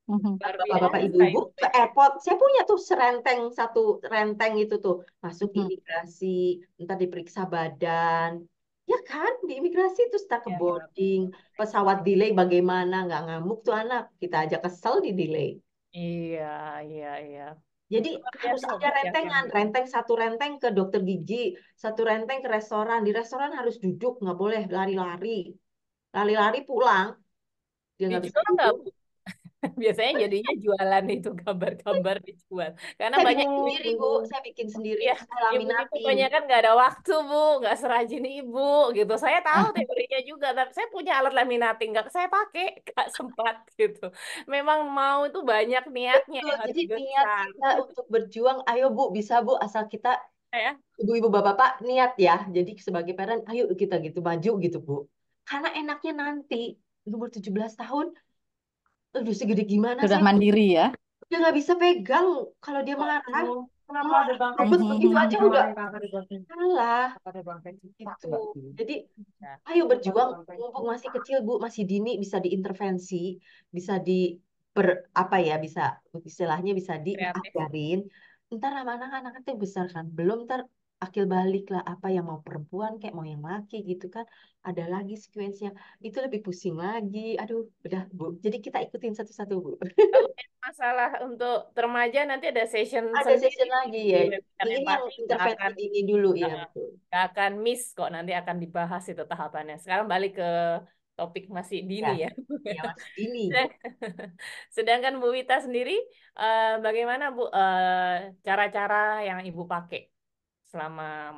Mhm. luar bapak-bapak biasa ibu-ibu itu ke ya. airport, saya punya tuh satu renteng itu tuh, masuk Mhm. imigrasi, ntar diperiksa badan, ya kan, di imigrasi terus tak ke Ya, ya. boarding, pesawat delay bagaimana, nggak ngamuk tuh anak, kita aja kesel di delay. Iya, iya, iya. Jadi Luar harus biasa ada Bu yang rentengan, satu renteng ke dokter gigi, satu renteng ke restoran. Di restoran harus duduk, nggak boleh lari-lari. Lari-lari pulang, dia nggak bisa dijual nggak duduk. Bu? Biasanya jadinya jualan itu gambar-gambar dijual. Karena Saya banyak bikin sendiri, Bu. ibu-ibu. Saya bikin sendiri, Ya, terus saya ibu-ibu laminatin. banyak kan nggak ada waktu bu, nggak serajin ibu gitu. Saya tahu teorinya juga, tapi saya punya alat laminating nggak saya pakai, nggak sempat gitu. Memang mau itu banyak niatnya Betul. yang harus Jadi niat besar. kita untuk berjuang, ayo Bu, bisa Bu, asal kita, Ya, ibu-ibu, bapak-bapak, niat ya. Jadi sebagai parent, ayo kita gitu, maju gitu Bu. Karena enaknya nanti, umur 17 tahun, udah segede gimana Sudah saya mandiri ya. dia nggak bisa pegang kalau dia marah. kenapa Mau ada bangkai rebut begitu Mhm. aja udah salah itu. Jadi Ya, ayo berjuang, mumpung masih kecil Bu, masih dini, bisa diintervensi, bisa di apa ya, bisa istilahnya bisa kreatif. diajarin. Ntar lama-lama anak itu besar kan, belum ntar akil balik lah, apa yang mau perempuan kayak mau yang laki gitu kan, ada lagi sekuensinya, itu lebih pusing lagi. Aduh, udah Bu. Jadi kita ikutin satu-satu Bu. Kalau yang masalah untuk remaja nanti ada session Ada sendiri session lagi di ya. webinar Ini yang yang pasti intervensi dini dulu ya, eh, betul. nggak akan miss kok, nanti akan dibahas itu tahapannya. Sekarang balik ke topik masih Ya, dini ya. ya masih dini. Sedang- Sedangkan Bu Wita sendiri, bagaimana Bu cara-cara yang Ibu pakai selama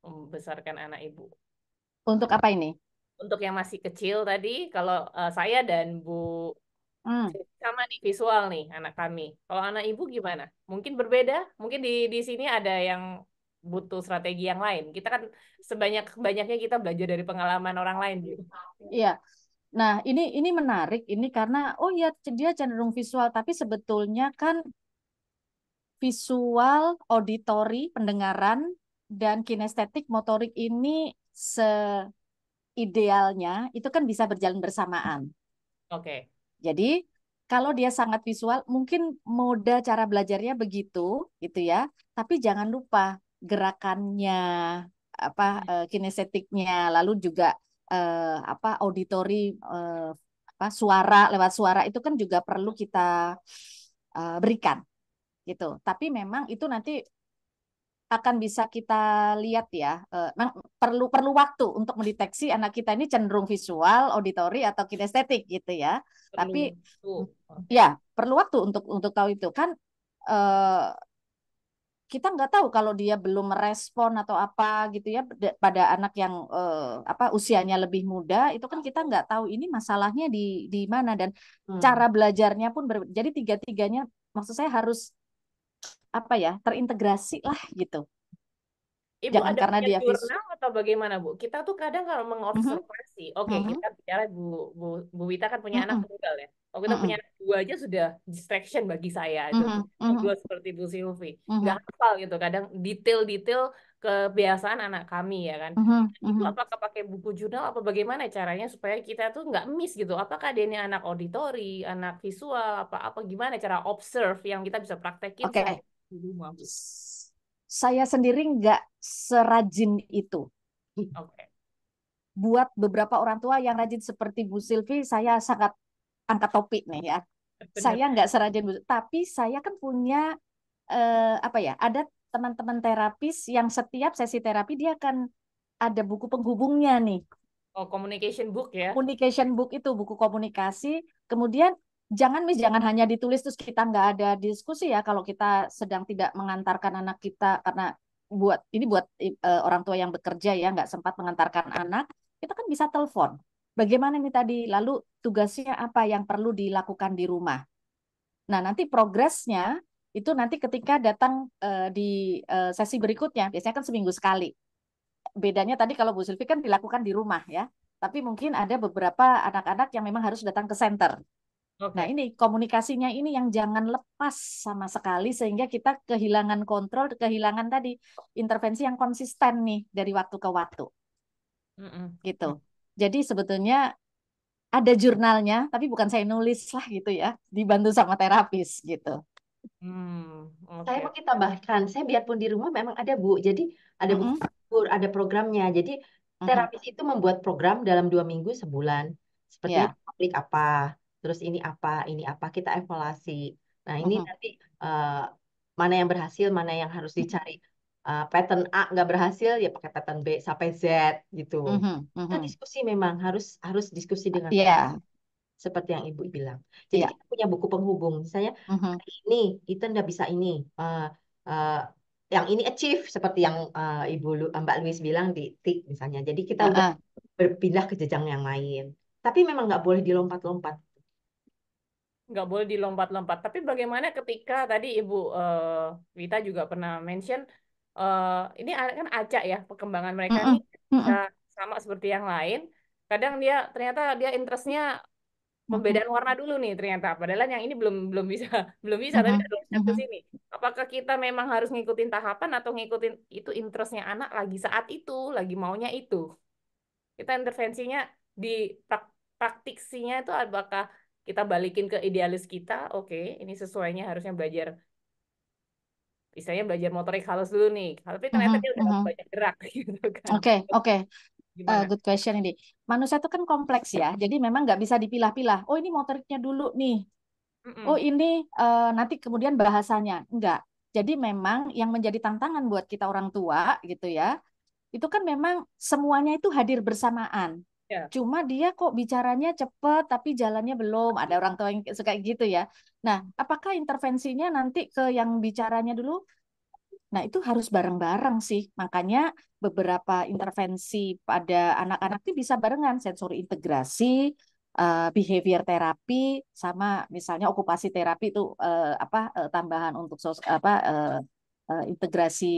membesarkan anak Ibu? Untuk apa ini? Untuk yang masih kecil tadi, kalau saya dan Bu Hmm. sama nih visual nih anak kami. Kalau anak Ibu gimana? Mungkin berbeda, mungkin di sini ada yang butuh strategi yang lain. Kita kan sebanyak-banyaknya kita belajar dari pengalaman orang lain, Bu. Iya. Nah, ini menarik ini karena oh ya dia cenderung visual, tapi sebetulnya kan visual, auditori, pendengaran dan kinestetik motorik ini seidealnya itu kan bisa berjalan bersamaan. Oke. Jadi kalau dia sangat visual, mungkin mode cara belajarnya begitu, gitu ya. Tapi jangan lupa gerakannya, apa kinestetiknya, lalu juga apa auditori, eh, apa suara lewat suara itu kan juga perlu kita berikan, gitu. Tapi memang itu nanti akan bisa kita lihat ya. Memang perlu perlu waktu untuk mendeteksi anak kita ini cenderung visual, auditori atau kinestetik gitu ya. Tapi Perlu tuh. Oke. ya, perlu waktu untuk tahu itu kan eh, kita nggak tahu kalau dia belum merespon atau apa gitu ya pada anak yang apa usianya lebih muda itu kan kita nggak tahu ini masalahnya di mana dan Hmm. cara belajarnya pun jadi tiga-tiganya maksud saya harus apa ya terintegrasi lah gitu. Ibu Jangan ada karena punya dia jurnal atau bagaimana, Bu? Kita tuh kadang kalau Mhm, mengobservasi, oke, mhm, kita bicara Bu Wita kan punya anak mhm, tunggal ya. Kalau kita punya mhm, anak dua aja sudah distraction bagi saya itu. mhm, Dua mhm, seperti Bu Silvi, nggak mhm, hafal gitu. Kadang detail-detail kebiasaan anak kami ya kan. mhm, Ibu mhm. apakah pakai buku jurnal apa bagaimana caranya supaya kita tuh nggak miss gitu? Apakah dia ini anak auditori, anak visual, apa gimana cara observe yang kita bisa praktekin Oke, sehari di rumah, Bu? Saya sendiri nggak serajin itu. Oke, Buat beberapa orang tua yang rajin seperti Bu Silvi, saya sangat angkat topi nih ya. benar. Saya nggak serajin Bu, tapi saya kan punya apa ya? Ada teman-teman terapis yang setiap sesi terapi dia akan ada buku penghubungnya nih. Oh, communication book ya. Communication book itu buku komunikasi. Kemudian jangan hanya ditulis terus kita nggak ada diskusi ya kalau kita sedang tidak mengantarkan anak kita karena buat orang tua yang bekerja ya nggak sempat mengantarkan anak, kita kan bisa telepon. Bagaimana nih tadi? Lalu tugasnya apa yang perlu dilakukan di rumah? Nah, nanti progresnya itu nanti ketika datang di sesi berikutnya, biasanya kan seminggu sekali. Bedanya tadi kalau Bu Sylvie kan dilakukan di rumah ya, tapi mungkin ada beberapa anak-anak yang memang harus datang ke center. Nah, Oke. ini komunikasinya ini yang jangan lepas sama sekali sehingga kita kehilangan kontrol, kehilangan tadi intervensi yang konsisten nih dari waktu ke waktu Mm-mm. gitu. Jadi sebetulnya ada jurnalnya, tapi bukan saya nulis lah gitu ya, dibantu sama terapis gitu. Saya Oke. mau kita bahkan, saya biarpun di rumah memang ada Bu. Jadi ada buku, Mm-mm, ada programnya. Jadi mhm. terapis itu membuat program dalam 2 minggu sebulan. Seperti Ya. klik apa, terus ini apa, kita evaluasi. Nah ini Mhm, nanti mana yang berhasil, mana yang harus dicari. Pattern A nggak berhasil, ya pakai pattern B sampai Z gitu. mhm, Kita mhm. diskusi memang harus diskusi dengan terapis Iya, seperti yang Ibu bilang. Jadi iya. kita punya buku penghubung. Misalnya Mhm, ini kita nggak bisa ini. Eh, yang ini achieve seperti yang Mbak Louise bilang di tik misalnya. Jadi kita udah heeh, berpindah ke jenjang yang lain. Tapi memang nggak boleh dilompat-lompat. Nggak boleh dilompat-lompat. Tapi bagaimana ketika tadi Ibu Wita juga pernah mention, ini kan acak ya, perkembangan mereka ini mhm, bisa mhm, sama seperti yang lain. Kadang dia ternyata dia interestnya mhm, pembedaan warna dulu nih ternyata. Padahal yang ini belum belum bisa belum bisa tapi mhm, udah loncat ke mhm. sini. Apakah kita memang harus ngikutin tahapan atau ngikutin itu interestnya anak lagi saat itu, lagi maunya itu? Kita intervensinya di praktiksinya itu apakah kita balikin ke idealis kita, oke, ini sesuainya harusnya belajar, misalnya belajar motorik halus dulu nih, tapi ternyata Mhm, dia udah mhm. banyak gerak gitu kan. Oke, oke. Gimana? Good question ini. Manusia itu kan kompleks ya, jadi memang nggak bisa dipilah-pilah. Oh ini motoriknya dulu nih. Oh Mm-mm. ini nanti kemudian bahasanya. Enggak. Jadi memang yang menjadi tantangan buat kita orang tua gitu ya, itu kan memang semuanya itu hadir bersamaan. Ya. Cuma dia kok bicaranya cepet tapi jalannya belum. Ada orang tua yang suka gitu ya. Nah, apakah intervensinya nanti ke yang bicaranya dulu? Nah, itu harus bareng-bareng sih. Makanya beberapa intervensi pada anak-anak itu bisa barengan, sensori integrasi, behavior terapi, sama misalnya okupasi terapi itu tambahan untuk integrasi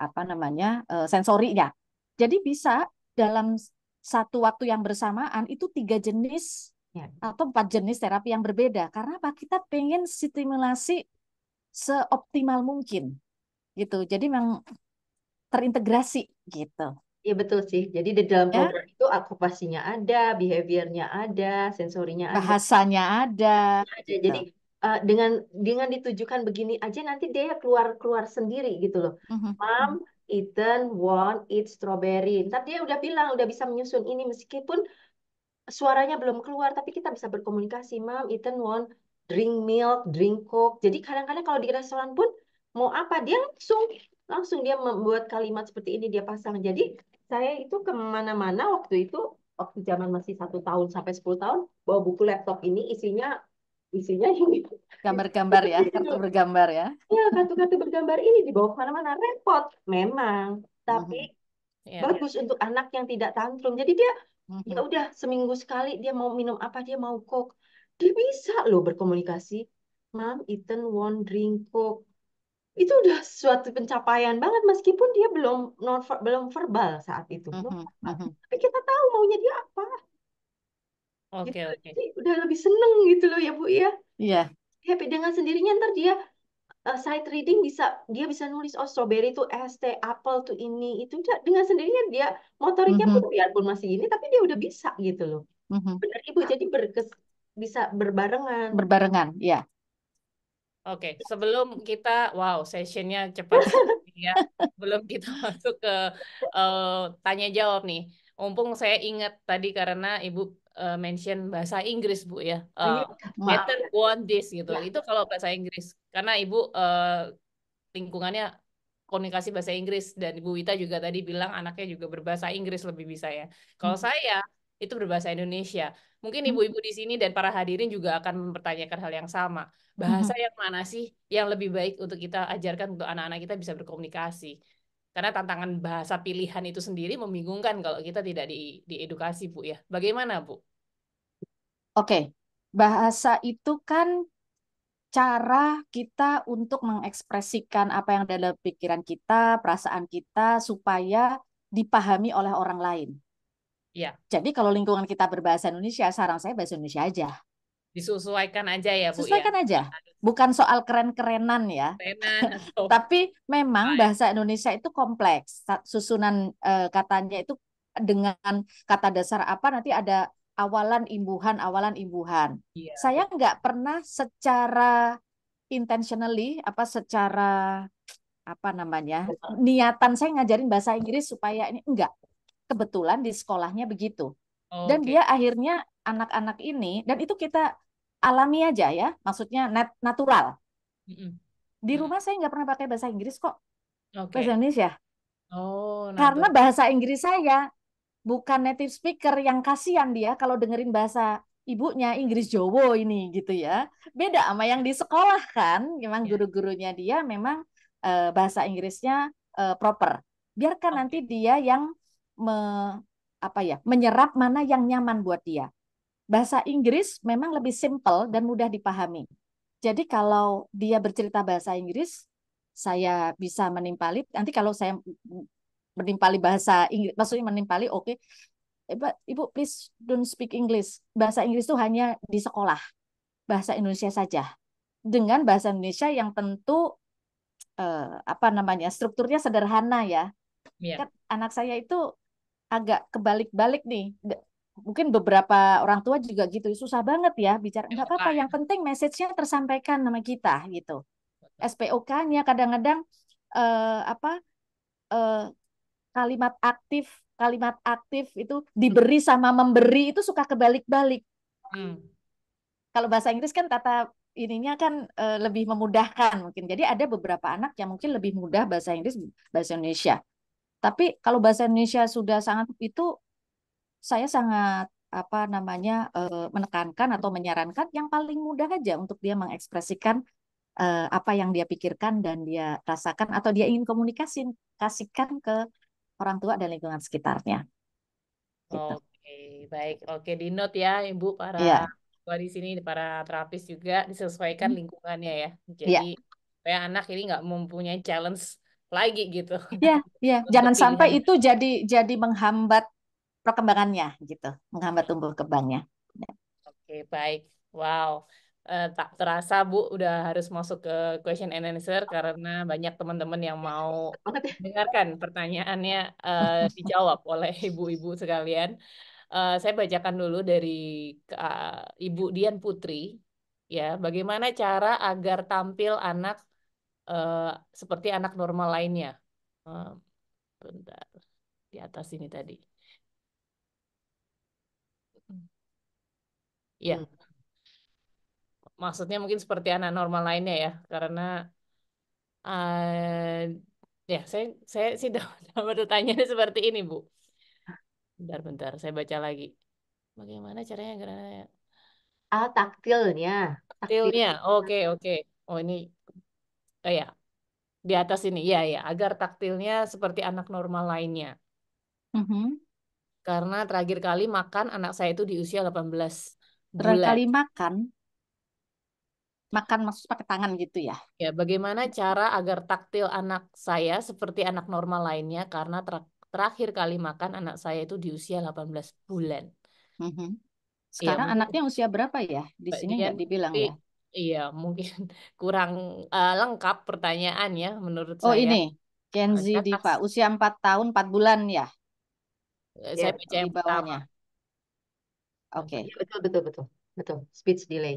apa namanya sensorinya. Jadi bisa dalam satu waktu yang bersamaan itu 3 jenis Ya. atau 4 jenis terapi yang berbeda. Karena apa? Kita pengen stimulasi seoptimal mungkin gitu. Jadi memang terintegrasi gitu. Iya betul sih. Jadi di dalam Ya, program itu okupasinya ada, behaviornya ada, sensorinya ada. bahasanya ada Aja. gitu. Jadi dengan ditujukan begini aja nanti dia keluar keluar sendiri gitu loh. Mhm, Mom, mhm, Ethan want eat strawberry. Ntar dia udah bilang, udah bisa menyusun ini meskipun suaranya belum keluar, tapi kita bisa berkomunikasi. Mom, Ethan want drink milk, drink coke. Jadi kadang-kadang kalau di restoran pun mau apa dia langsung langsung dia membuat kalimat seperti ini dia pasang. Jadi saya itu kemana-mana waktu zaman masih 1 tahun sampai 10 tahun bawa buku laptop ini isinya ini gambar-gambar ya, kartu gitu. bergambar ya. Ya kartu-kartu bergambar ini dibawa kemana-mana repot memang. Tapi Mhm, Ya. bagus untuk anak yang tidak tantrum. Jadi dia ya mhm. udah seminggu sekali dia mau minum apa dia mau coke. Dia bisa loh berkomunikasi. Mom, Ethan want drink coke. Itu udah suatu pencapaian banget meskipun dia belum verbal saat itu, belum Mhm, verbal. mhm. Tapi kita tahu maunya dia apa gitu. Oke, oke. Jadi udah lebih seneng gitu loh ya Bu ya. Iya. Happy dengan sendirinya ntar dia sight reading dia bisa nulis oh strawberry itu ST, apple tuh ini itu dengan sendirinya dia motoriknya pun Mhm, biarpun masih ini tapi dia udah bisa gitu loh. mhm. Benar Ibu, jadi bisa berbarengan. Berbarengan, ya. Oke, sebelum kita, wow, sessionnya cepat sekali ya. Belum kita masuk ke eh, tanya jawab nih. Mumpung saya ingat tadi karena Ibu mention bahasa Inggris, Bu ya. Oh, iya, maaf Better ya. want this gitu. Ya, Itu kalau bahasa Inggris. Karena Ibu lingkungannya komunikasi bahasa Inggris dan Ibu Wita juga tadi bilang anaknya juga berbahasa Inggris lebih bisa ya. Kalau Mhm. saya itu berbahasa Indonesia. Mungkin ibu-ibu di sini dan para hadirin juga akan mempertanyakan hal yang sama. Bahasa Mhm. yang mana sih yang lebih baik untuk kita ajarkan untuk anak-anak kita bisa berkomunikasi? Karena tantangan bahasa pilihan itu sendiri membingungkan kalau kita tidak diedukasi, Bu ya. Bagaimana, Bu? Oke, bahasa itu kan cara kita untuk mengekspresikan apa yang ada dalam pikiran kita, perasaan kita, supaya dipahami oleh orang lain. Ya, Jadi kalau lingkungan kita berbahasa Indonesia, saran saya bahasa Indonesia aja. disesuaikan aja ya, Bu ya. Sesuaikan Nggak aja. harus Bukan soal keren-kerenan ya. tenan atau Tapi memang apa ya. bahasa Indonesia itu kompleks. Susunan katanya itu dengan kata dasar apa nanti ada awalan imbuhan, awalan imbuhan. Iya, Saya betul. nggak pernah secara intentionally apa secara apa namanya niatan saya ngajarin bahasa Inggris supaya ini enggak. Kebetulan di sekolahnya begitu. Dan Oke. dia akhirnya anak-anak ini dan itu kita alami aja ya, maksudnya natural. Mm-mm. Di Mm-mm. rumah saya nggak pernah pakai bahasa Inggris kok, bahasa Oke. Indonesia. Oh, Karena natural. bahasa Inggris saya bukan native speaker yang kasihan dia kalau dengerin bahasa ibunya Inggris Jowo ini gitu ya. Beda sama yang di sekolah kan, memang Ya. guru-gurunya dia memang bahasa Inggrisnya proper. Biarkan nanti Oke. dia yang me, apa ya, menyerap mana yang nyaman buat dia. Bahasa Inggris memang lebih simple dan mudah dipahami. Jadi kalau dia bercerita bahasa Inggris, saya bisa menimpali. Nanti kalau saya menimpali bahasa Inggris, maksudnya menimpali, oke, Ibu please don't speak English. Bahasa Inggris itu hanya di sekolah, bahasa Indonesia saja. Dengan bahasa Indonesia yang tentu apa namanya strukturnya sederhana ya. Ya. Kan anak saya itu agak kebalik-balik nih. Mungkin beberapa orang tua juga gitu, susah banget ya bicara. Nggak SPOK apa-apa, ya. yang penting message-nya tersampaikan sama kita gitu. SPOK-nya kadang-kadang apa eh, kalimat aktif itu diberi sama memberi itu suka kebalik-balik. Hmm. Kalau bahasa Inggris kan tata ininya kan lebih memudahkan mungkin. Jadi ada beberapa anak yang mungkin lebih mudah bahasa Inggris, bahasa Indonesia. Tapi kalau bahasa Indonesia sudah sangat itu saya sangat apa namanya menekankan atau menyarankan yang paling mudah aja untuk dia mengekspresikan apa yang dia pikirkan dan dia rasakan atau dia ingin kasihkan ke orang tua dan lingkungan sekitarnya gitu. Oke, baik. Oke, di note ya, Ibu, para Iya. tua di sini, para terapis juga disesuaikan lingkungannya ya. Jadi, Iya. supaya anak ini nggak mempunyai challenge lagi gitu Ya, ya, untuk jangan sampai pilihan. itu jadi menghambat perkembangannya gitu, menghambat tumbuh kembangnya. Ya. Oke, baik. Wow. Tak terasa, Bu, udah harus masuk ke question and answer karena banyak teman-teman yang mau Banget ya. dengarkan pertanyaannya dijawab oleh ibu-ibu sekalian. Saya bacakan dulu dari Ibu Dian Putri. Ya, bagaimana cara agar tampil anak eh, seperti anak normal lainnya? Eh, Bentar, di atas ini tadi. Hmm. Ya, maksudnya mungkin seperti anak normal lainnya ya, karena eh ya saya sih dapat pertanyaannya seperti ini, Bu. Bentar, saya baca lagi. Bagaimana caranya agar Ah, taktilnya. Taktil. taktilnya? Oke, oke. Oh, ini ya. Di atas ini, ya ya, agar taktilnya seperti anak normal lainnya. Mhm. Karena terakhir kali makan anak saya itu di usia 18 Terakhir bulan. kali makan, Makan maksud pakai tangan gitu ya. Ya, bagaimana cara agar taktil anak saya seperti anak normal lainnya karena terakhir kali makan anak saya itu di usia 18 bulan. Mhm. Iya, Sekarang mungkin anaknya usia berapa ya? Di Mbak sini Dian, nggak dibilang tapi ya. iya mungkin kurang lengkap pertanyaannya menurut Oh saya. ini, Kenzi Saya Diva, kasih, usia 4 tahun 4 bulan ya saya Ya, baca di yang pertama. bawahnya. Oke. ya, betul betul betul betul. Speech delay.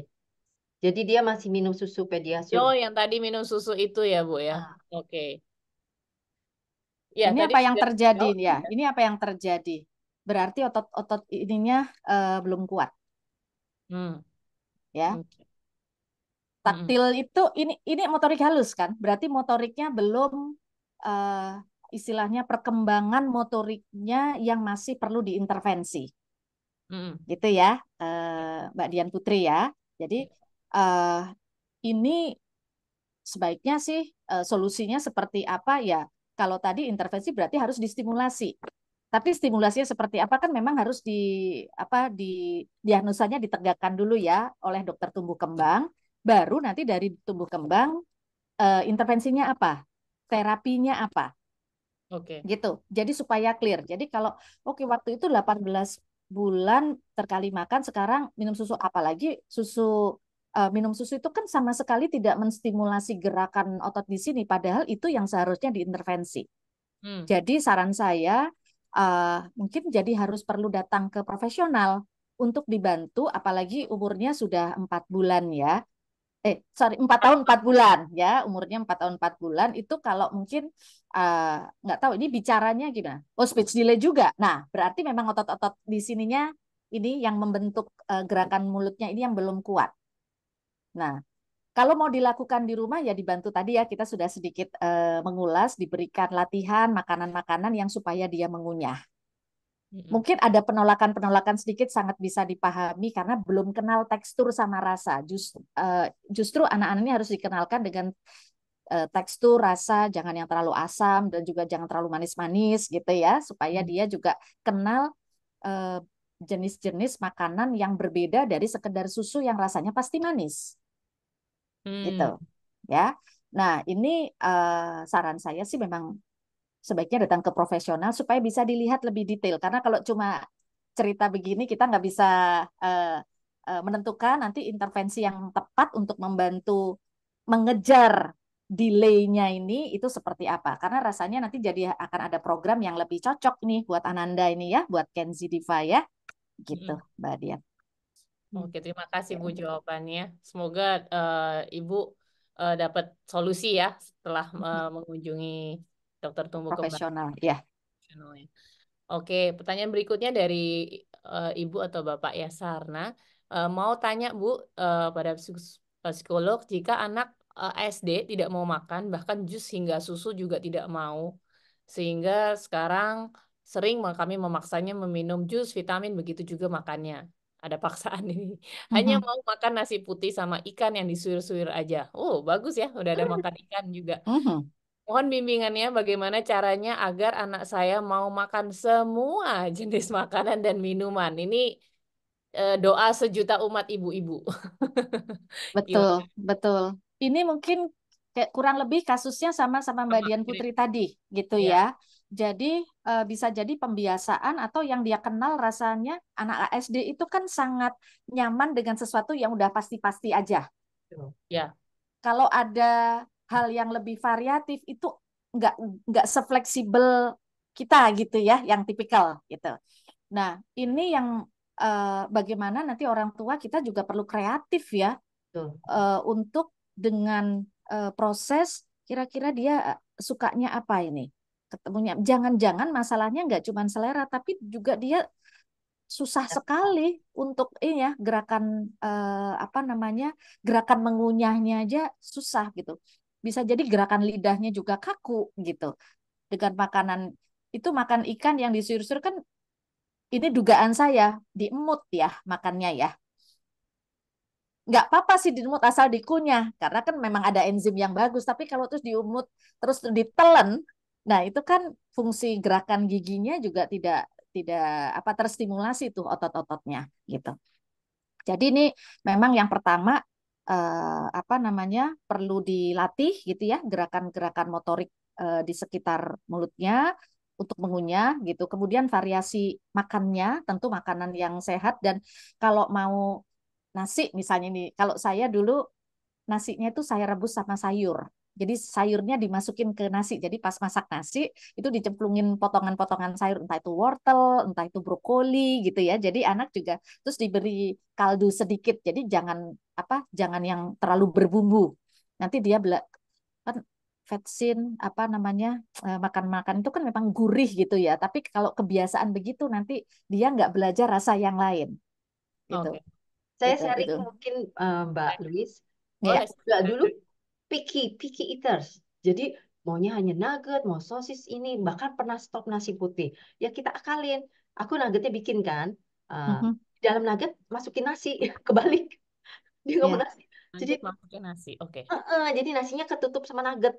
Jadi dia masih minum susu pediasur. Oh, yang tadi minum susu itu ya, Bu ya. Ah, Oke. Ya, Ini tadi apa yang sudah terjadi dijawab ya? ya. Ini apa yang terjadi? Berarti otot-otot ininya belum kuat Hmm. ya. Oke. Mm-mm. Taktil itu ini motorik halus kan? Berarti motoriknya belum eh, istilahnya perkembangan motoriknya yang masih perlu diintervensi. Mm-mm. Gitu ya, Mbak Dian Putri ya. Jadi eh, ini sebaiknya sih solusinya seperti apa ya? Kalau tadi intervensi berarti harus distimulasi. Tapi stimulasinya seperti apa kan memang harus di diagnosanya ditegakkan dulu ya oleh dokter tumbuh kembang. Baru nanti dari tumbuh kembang intervensinya apa? Terapinya apa? Oke. Gitu. Jadi supaya clear. Jadi kalau oke waktu itu 18 bulan terkali makan sekarang minum susu apalagi minum susu itu kan sama sekali tidak menstimulasi gerakan otot di sini padahal itu yang seharusnya diintervensi. Hmm. Jadi saran saya mungkin jadi harus perlu datang ke profesional untuk dibantu apalagi umurnya sudah 4 bulan ya. Sorry, 4 tahun 4 bulan ya, umurnya 4 tahun 4 bulan itu kalau mungkin nggak tahu ini bicaranya gimana. Oh, speech delay juga. Nah, berarti memang otot-otot di sininya ini yang membentuk gerakan mulutnya ini yang belum kuat. Nah, kalau mau dilakukan di rumah ya dibantu tadi ya kita sudah sedikit mengulas, diberikan latihan makanan-makanan yang supaya dia mengunyah. Mm-mm. Mungkin ada penolakan-penolakan sedikit sangat bisa dipahami karena belum kenal tekstur sama rasa. Justru anak-anak ini harus dikenalkan dengan tekstur, rasa, jangan yang terlalu asam dan juga jangan terlalu manis-manis gitu ya, supaya dia juga kenal eh, jenis-jenis makanan yang berbeda dari sekedar susu yang rasanya pasti manis gitu Hmm. ya. Nah, ini saran saya sih memang sebaiknya datang ke profesional supaya bisa dilihat lebih detail. Karena kalau cuma cerita begini kita nggak bisa eh, menentukan nanti intervensi yang tepat untuk membantu mengejar delay-nya ini itu seperti apa. Karena rasanya nanti jadi akan ada program yang lebih cocok nih buat Ananda ini ya, buat Kenzi Diva ya, gitu Mm-mm. Mbak Dian. Oke, terima kasih Bu Ya. jawabannya. Semoga Ibu dapat solusi ya setelah mengunjungi dokter tumbuh kembang Profesional ya. channelnya. Oke, pertanyaan berikutnya dari Ibu atau Bapak ya Sarna. Mau tanya Bu pada psikolog jika anak SD tidak mau makan, bahkan jus hingga susu juga tidak mau, sehingga sekarang sering kami memaksanya meminum jus, vitamin, begitu juga makannya. Ada paksaan ini. Hanya Mhm. mau makan nasi putih sama ikan yang disuir-suir aja. Oh, bagus ya, udah ada makan ikan juga. Mhm. Mohon bimbingannya bagaimana caranya agar anak saya mau makan semua jenis makanan dan minuman. Ini doa sejuta umat ibu-ibu. Betul, Gimana? betul. Ini mungkin kayak kurang lebih kasusnya sama Mbak Sama Dian mirip. Putri tadi, gitu ya. Ya. Jadi bisa jadi pembiasaan atau yang dia kenal rasanya anak ASD itu kan sangat nyaman dengan sesuatu yang udah pasti-pasti aja. Ya. Kalau ada hal yang lebih variatif itu nggak nggak sefleksibel kita gitu ya, yang tipikal gitu. Nah, ini yang bagaimana nanti orang tua kita juga perlu kreatif ya betul. untuk dengan proses kira-kira dia sukanya apa ini ketemunya jangan-jangan masalahnya nggak cuma selera tapi juga dia susah sekali untuk ini ya gerakan apa namanya gerakan mengunyahnya aja susah gitu bisa jadi gerakan lidahnya juga kaku gitu dengan makanan itu makan ikan yang disuir-suir kan ini dugaan saya diemut ya makannya ya nggak apa-apa sih diemut asal dikunyah karena kan memang ada enzim yang bagus tapi kalau terus diumut terus ditelen nah itu kan fungsi gerakan giginya juga tidak apa terstimulasi tuh otot-ototnya gitu jadi ini memang yang pertama apa namanya, perlu dilatih gitu ya, gerakan-gerakan motorik di sekitar mulutnya untuk mengunyah gitu. Kemudian variasi makannya, tentu makanan yang sehat. Dan kalau mau nasi misalnya nih, kalau saya dulu nasinya itu saya rebus sama sayur. Jadi sayurnya dimasukin ke nasi. Jadi pas masak nasi itu dicemplungin potongan-potongan sayur, entah itu wortel, entah itu brokoli gitu ya. Jadi anak juga terus diberi kaldu sedikit. Jadi jangan apa, jangan yang terlalu berbumbu. Nanti dia kan vetsin apa namanya, makan-makan itu kan memang gurih gitu ya. Tapi kalau kebiasaan begitu nanti dia nggak belajar rasa yang lain gitu. Oke. Saya Gitu sharing itu. mungkin Mbak Louis, kita Ya. Boleh. juga dulu picky eaters. Jadi maunya hanya nugget, mau sosis ini, bahkan pernah stop nasi putih. Ya kita akalin. Aku nuggetnya bikin kan, uh, Mhm. dalam nugget masukin nasi, kebalik. Dia nggak mau Ya. nasi. Jadi Lanjut masukin nasi. Oke. jadi nasinya ketutup sama nugget.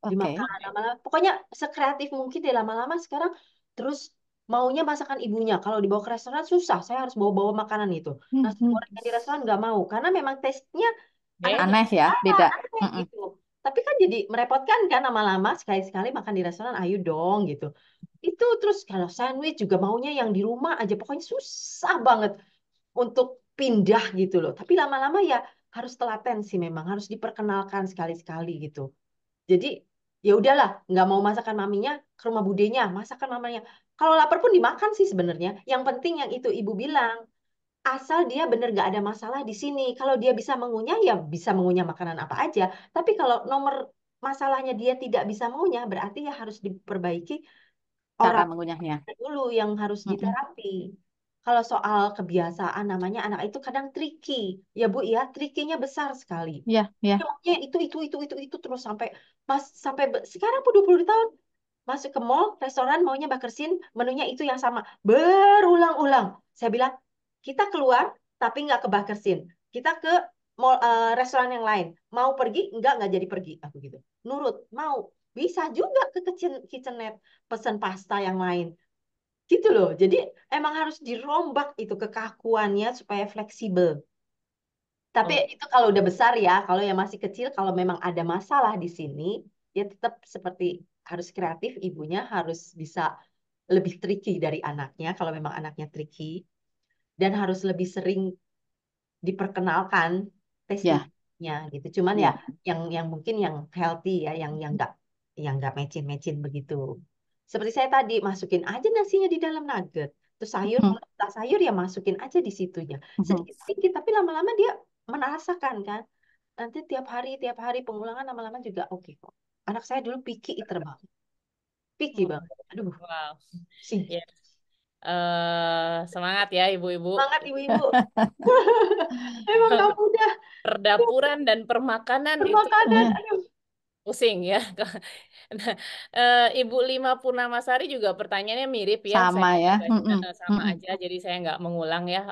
Oke. Dimakan lama-lama. Pokoknya sekreatif mungkin deh lama-lama sekarang. Terus maunya masakan ibunya. Kalau dibawa ke restoran susah. Saya harus bawa-bawa makanan itu. Nasi Mhm. goreng yang di restoran nggak mau. Karena memang taste-nya anaknya Beda. Aneh ya, beda. aneh Mm-mm. gitu. Tapi kan jadi merepotkan kan lama-lama. Sekali-sekali makan di restoran, ayo dong gitu. Itu terus kalau sandwich juga maunya yang di rumah aja. Pokoknya susah banget untuk pindah gitu loh. Tapi lama-lama ya harus telaten sih memang. Harus diperkenalkan sekali-sekali gitu. Jadi ya udahlah, nggak mau masakan maminya ke rumah budenya, masakan mamanya. Kalau lapar pun dimakan sih sebenarnya. Yang penting yang itu ibu bilang, asal dia bener nggak ada masalah di sini. Kalau dia bisa mengunyah ya bisa mengunyah makanan apa aja. Tapi kalau nomor masalahnya dia tidak bisa mengunyah, berarti ya harus diperbaiki Cara orang mengunyahnya. dulu yang harus Mm-mm. diterapi. Kalau soal kebiasaan namanya anak itu kadang tricky. Ya Bu ya, trikinya besar sekali. Ya, ya. Dia maunya itu terus sampai sekarang pun 20 tahun masuk ke mall, restoran maunya Bakersin, menunya itu yang sama berulang-ulang. Saya bilang, kita keluar tapi nggak ke Bakersin. Kita ke mall, restoran yang lain. Mau pergi nggak jadi pergi aku gitu. Nurut, mau. Bisa juga ke kitchenette pesan pasta yang lain. Gitu loh. Jadi emang harus dirombak itu kekakuannya supaya fleksibel. Tapi Oh, itu kalau udah besar ya, kalau yang masih kecil, kalau memang ada masalah di sini, ya tetap seperti harus kreatif, ibunya harus bisa lebih tricky dari anaknya, kalau memang anaknya tricky, dan harus lebih sering diperkenalkan Ya, testingnya gitu. Cuman ya, ya. yang mungkin yang healthy ya, yang nggak mecin-mecin begitu. Seperti saya tadi, masukin aja nasinya di dalam nugget. Terus sayur, Mhm. kalau tak sayur ya masukin aja di situnya. Mhm. Sedikit-sedikit, tapi lama-lama dia merasakan kan. Nanti tiap hari pengulangan lama-lama juga oke kok. Anak saya dulu picky eater banget. Picky oh, banget. Aduh, wow. sih. Ya. Semangat ya ibu-ibu. Semangat ibu-ibu. Emang gak mudah Perdapuran dan permakanan itu bermakanan. Ya, Aduh. pusing ya. Nah, Ibu Lima Purnamasari juga pertanyaannya mirip ya. Saya sama ya. juga Mm-mm. sama Mm-mm. aja, jadi saya nggak mengulang ya.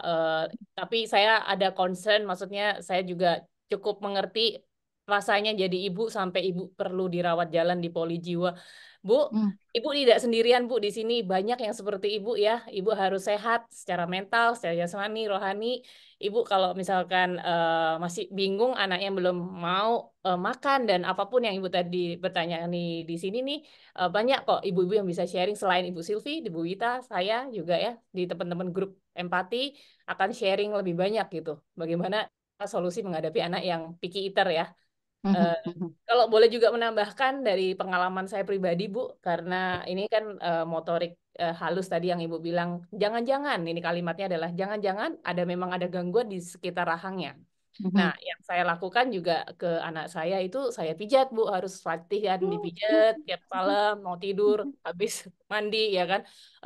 Tapi saya ada concern, maksudnya saya juga cukup mengerti rasanya jadi ibu sampai ibu perlu dirawat jalan di poli jiwa. Bu, Mm. ibu tidak sendirian Bu di sini. Banyak yang seperti ibu ya. Ibu harus sehat secara mental, secara jasmani, rohani. Ibu kalau misalkan masih bingung anaknya belum mau makan dan apapun yang ibu tadi bertanya di sini nih, banyak kok ibu-ibu yang bisa sharing selain Ibu Silvi, Ibu Wita, saya juga ya di teman-teman grup empati akan sharing lebih banyak gitu. Bagaimana solusi menghadapi anak yang picky eater ya. Eh, Mhm. Mhm. Kalau boleh juga menambahkan dari pengalaman saya pribadi, Bu, karena ini kan motorik halus tadi yang Ibu bilang, jangan-jangan, ini kalimatnya adalah jangan-jangan memang ada gangguan di sekitar rahangnya. Nah, Mhm. yang saya lakukan juga ke anak saya itu saya pijat, Bu, harus latihan dipijat tiap malam, mau tidur, habis mandi, ya kan.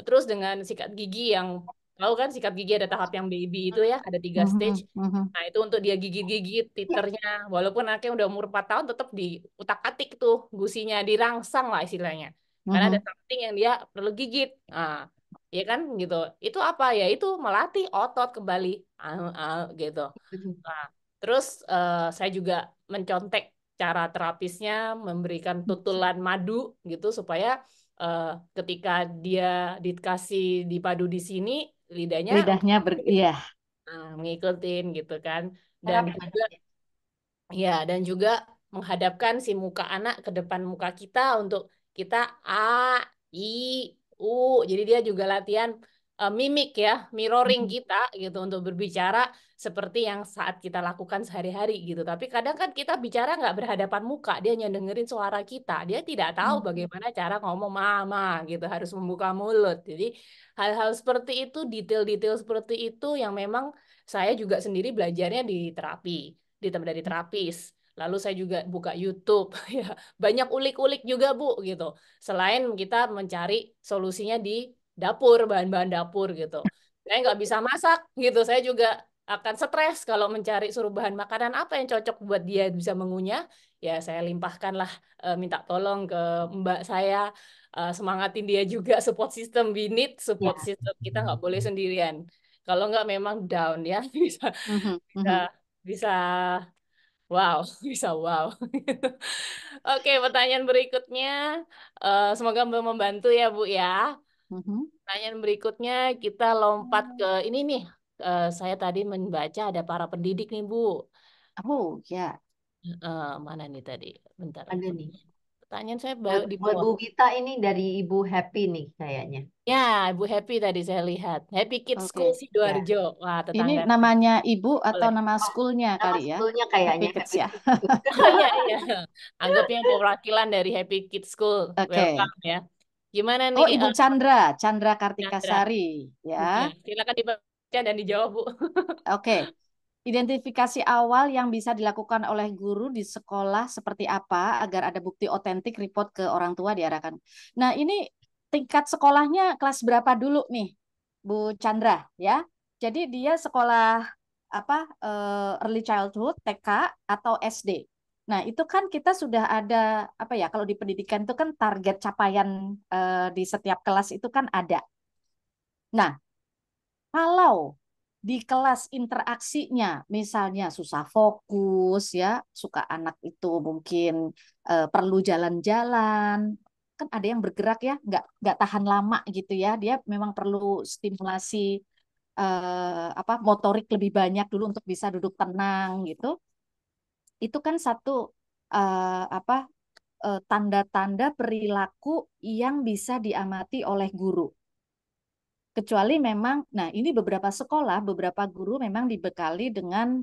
Terus dengan sikat gigi yang, tahu kan sikat gigi ada tahap yang baby itu ya, ada 3 stage. Mhm. Mhm. Nah, itu untuk dia gigit-gigit titernya. Walaupun anaknya udah umur 4 tahun, tetap diutak-atik tuh gusinya, dirangsang lah istilahnya. Karena ada Mhm. something yang dia perlu gigit. Nah, ya kan gitu. Itu apa ya? Itu melatih otot kembali. Gitu. Nah, terus saya juga mencontek cara terapisnya, memberikan tutulan madu gitu supaya eh, ketika dia dikasih dipadu di sini, lidahnya Lidahnya iya. ngikutin gitu kan. Dan Terapi juga manis ya. Ya, dan juga menghadapkan si muka anak ke depan muka kita untuk kita A, I, U. Jadi dia juga latihan mimik ya, mirroring Mhm. kita gitu untuk berbicara seperti yang saat kita lakukan sehari-hari gitu. Tapi kadang kan kita bicara nggak berhadapan muka, dia hanya dengerin suara kita. Dia tidak tahu Mhm. bagaimana cara ngomong mama gitu, harus membuka mulut. Jadi hal-hal seperti itu, detail-detail seperti itu yang memang saya juga sendiri belajarnya di terapi dari terapis. Lalu saya juga buka YouTube, ya banyak ulik-ulik juga Bu gitu. Selain kita mencari solusinya di dapur, bahan-bahan dapur gitu. Saya nggak bisa masak gitu, saya juga akan stres kalau mencari suruh bahan makanan apa yang cocok buat dia bisa mengunyah. Ya saya limpahkanlah, minta tolong ke Mbak saya, semangatin dia juga support system we need support Ya. system, kita nggak boleh sendirian. Kalau nggak memang down ya bisa Mhm. bisa Mhm. bisa wow, bisa wow. Oke, pertanyaan berikutnya. Semoga membantu ya, Bu ya. Mhm. Pertanyaan berikutnya kita lompat ke ini nih. Saya tadi membaca ada para pendidik nih, Bu. Oh ya. Mana nih tadi? Bentar. Ada nih. Pertanyaan saya di Buat bawah. Bu Vita ini dari Ibu Happy nih kayaknya. Ya, Bu Happy tadi saya lihat. Happy Kids School Oke. Ya. Sidoarjo. Wah, Ini tetangga. namanya ibu atau Boleh. nama Oh, schoolnya nama kali ya? schoolnya Happy kayaknya Kids Happy ya. Kids School. Oh iya, iya. Anggapnya perwakilan dari Happy Kids School. Oke. Welcome ya. Gimana nih, Oh, Ibu Chandra, Chandra Chandra? Kartikasari Ya, ya. silakan dibaca dan dijawab, Bu. Oke. Identifikasi awal yang bisa dilakukan oleh guru di sekolah seperti apa agar ada bukti otentik report ke orang tua diarahkan. Nah, ini tingkat sekolahnya kelas berapa dulu nih, Bu Chandra ya? Jadi dia sekolah apa early childhood, TK atau SD. Nah, itu kan kita sudah ada apa ya, kalau di pendidikan itu kan target capaian di setiap kelas itu kan ada. Nah, kalau di kelas interaksinya, misalnya susah fokus ya, suka anak itu mungkin perlu jalan-jalan, kan ada yang bergerak ya, nggak tahan lama gitu ya, dia memang perlu stimulasi apa motorik lebih banyak dulu untuk bisa duduk tenang gitu. Itu kan satu apa tanda-tanda perilaku yang bisa diamati oleh guru. Kecuali memang, nah ini beberapa sekolah, beberapa guru memang dibekali dengan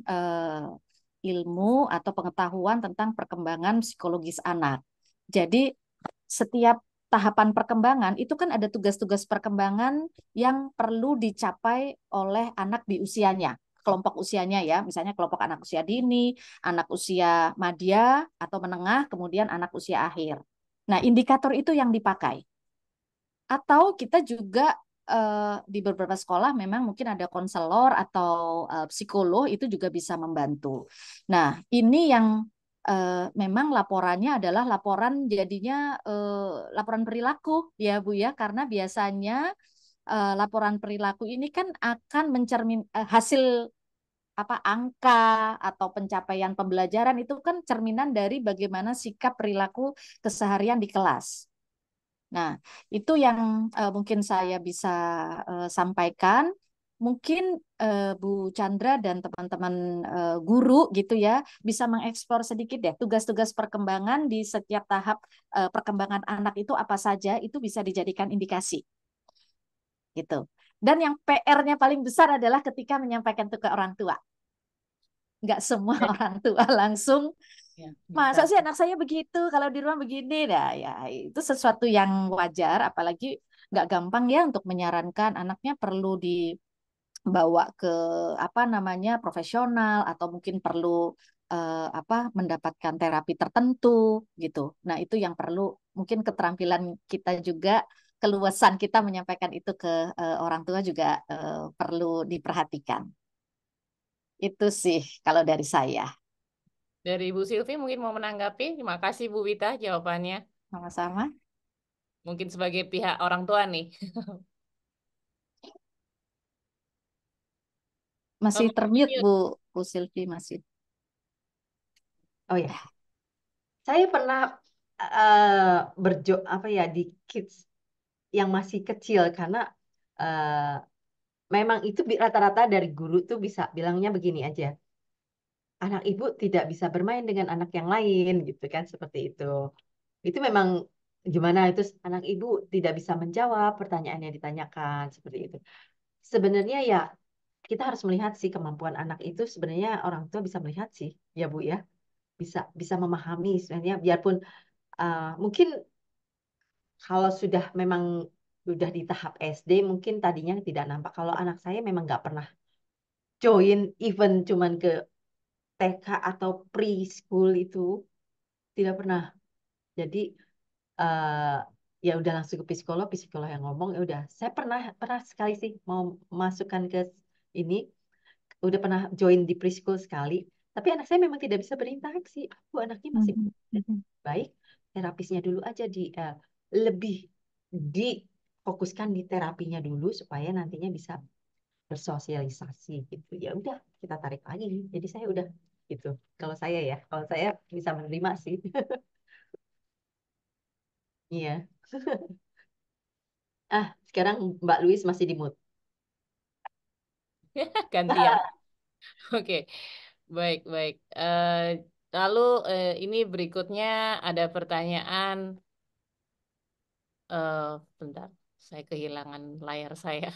ilmu atau pengetahuan tentang perkembangan psikologis anak. Jadi setiap tahapan perkembangan itu kan ada tugas-tugas perkembangan yang perlu dicapai oleh anak di usianya, kelompok usianya ya, misalnya kelompok anak usia dini, anak usia madya atau menengah, kemudian anak usia akhir. Nah, indikator itu yang dipakai. Atau kita juga di beberapa sekolah memang mungkin ada konselor atau psikolog itu juga bisa membantu. Nah, ini yang memang laporannya adalah laporan jadinya laporan perilaku ya Bu ya, karena biasanya laporan perilaku ini kan akan mencermin hasil apa angka atau pencapaian pembelajaran itu kan cerminan dari bagaimana sikap perilaku keseharian di kelas. Nah, itu yang mungkin saya bisa sampaikan. Mungkin Bu Chandra dan teman-teman guru gitu ya bisa mengeksplor sedikit deh tugas-tugas perkembangan di setiap tahap perkembangan anak itu apa saja itu bisa dijadikan indikasi gitu. Dan yang PR-nya paling besar adalah ketika menyampaikan itu ke orang tua. Nggak semua Jadi, orang tua langsung ya, masa bisa. sih anak saya begitu, kalau di rumah begini, nah ya itu sesuatu yang wajar, apalagi nggak gampang ya untuk menyarankan anaknya perlu dibawa ke apa namanya profesional atau mungkin perlu apa mendapatkan terapi tertentu gitu. Nah itu yang perlu mungkin keterampilan kita juga, keluasan kita menyampaikan itu ke orang tua juga perlu diperhatikan. Itu sih kalau dari saya. Dari Bu Silvi mungkin mau menanggapi. Terima kasih Bu Wita jawabannya. Sama-sama. Mungkin sebagai pihak orang tua nih. Masih Mungkin di termute mute. Bu Silvi masih. Oh ya, saya pernah eh apa ya di kids yang masih kecil karena eh, memang itu rata-rata dari guru tuh bisa bilangnya begini aja. anak ibu tidak bisa bermain dengan anak yang lain gitu kan seperti itu. Itu memang gimana itu anak ibu tidak bisa menjawab pertanyaan yang ditanyakan seperti itu. Sebenarnya ya kita harus melihat sih kemampuan anak itu sebenarnya orang tua bisa melihat sih ya Bu ya. Bisa bisa memahami sebenarnya biarpun mungkin kalau sudah memang sudah di tahap SD mungkin tadinya tidak nampak. Kalau anak saya memang nggak pernah join event cuman ke TK atau preschool itu tidak pernah. Jadi eh ya udah langsung ke psikolog, psikolog yang ngomong ya udah. Saya pernah pernah sekali sih mau masukkan ke ini, udah pernah join di preschool sekali. Tapi anak saya memang tidak bisa berinteraksi. Aku anaknya masih Mhm, mhm. baik. Terapisnya dulu aja lebih difokuskan di terapinya dulu supaya nantinya bisa bersosialisasi gitu. Ya udah kita tarik lagi. Jadi saya udah gitu. Kalau saya bisa menerima sih. Iya. Sekarang Mbak Louis masih di mood. Gantian. Oke, baik, baik. Lalu ini berikutnya ada pertanyaan. Bentar, saya kehilangan layar saya.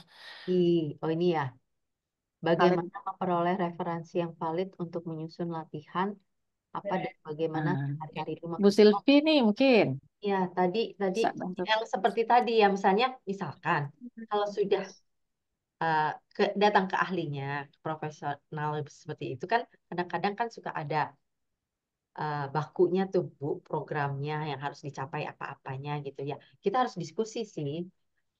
Oh ini ya. Valid. Bagaimana memperoleh referensi yang valid untuk menyusun latihan apa dan bagaimana Nah, hari-hari itu Bu maksudnya. Silvi nih mungkin Ya, tadi bisa bantu. yang seperti tadi ya, misalkan kalau sudah eh, datang ke ahlinya, ke profesional seperti itu kan kadang-kadang kan suka ada bakunya tuh Bu, programnya yang harus dicapai apa-apanya gitu ya. Kita harus diskusi sih.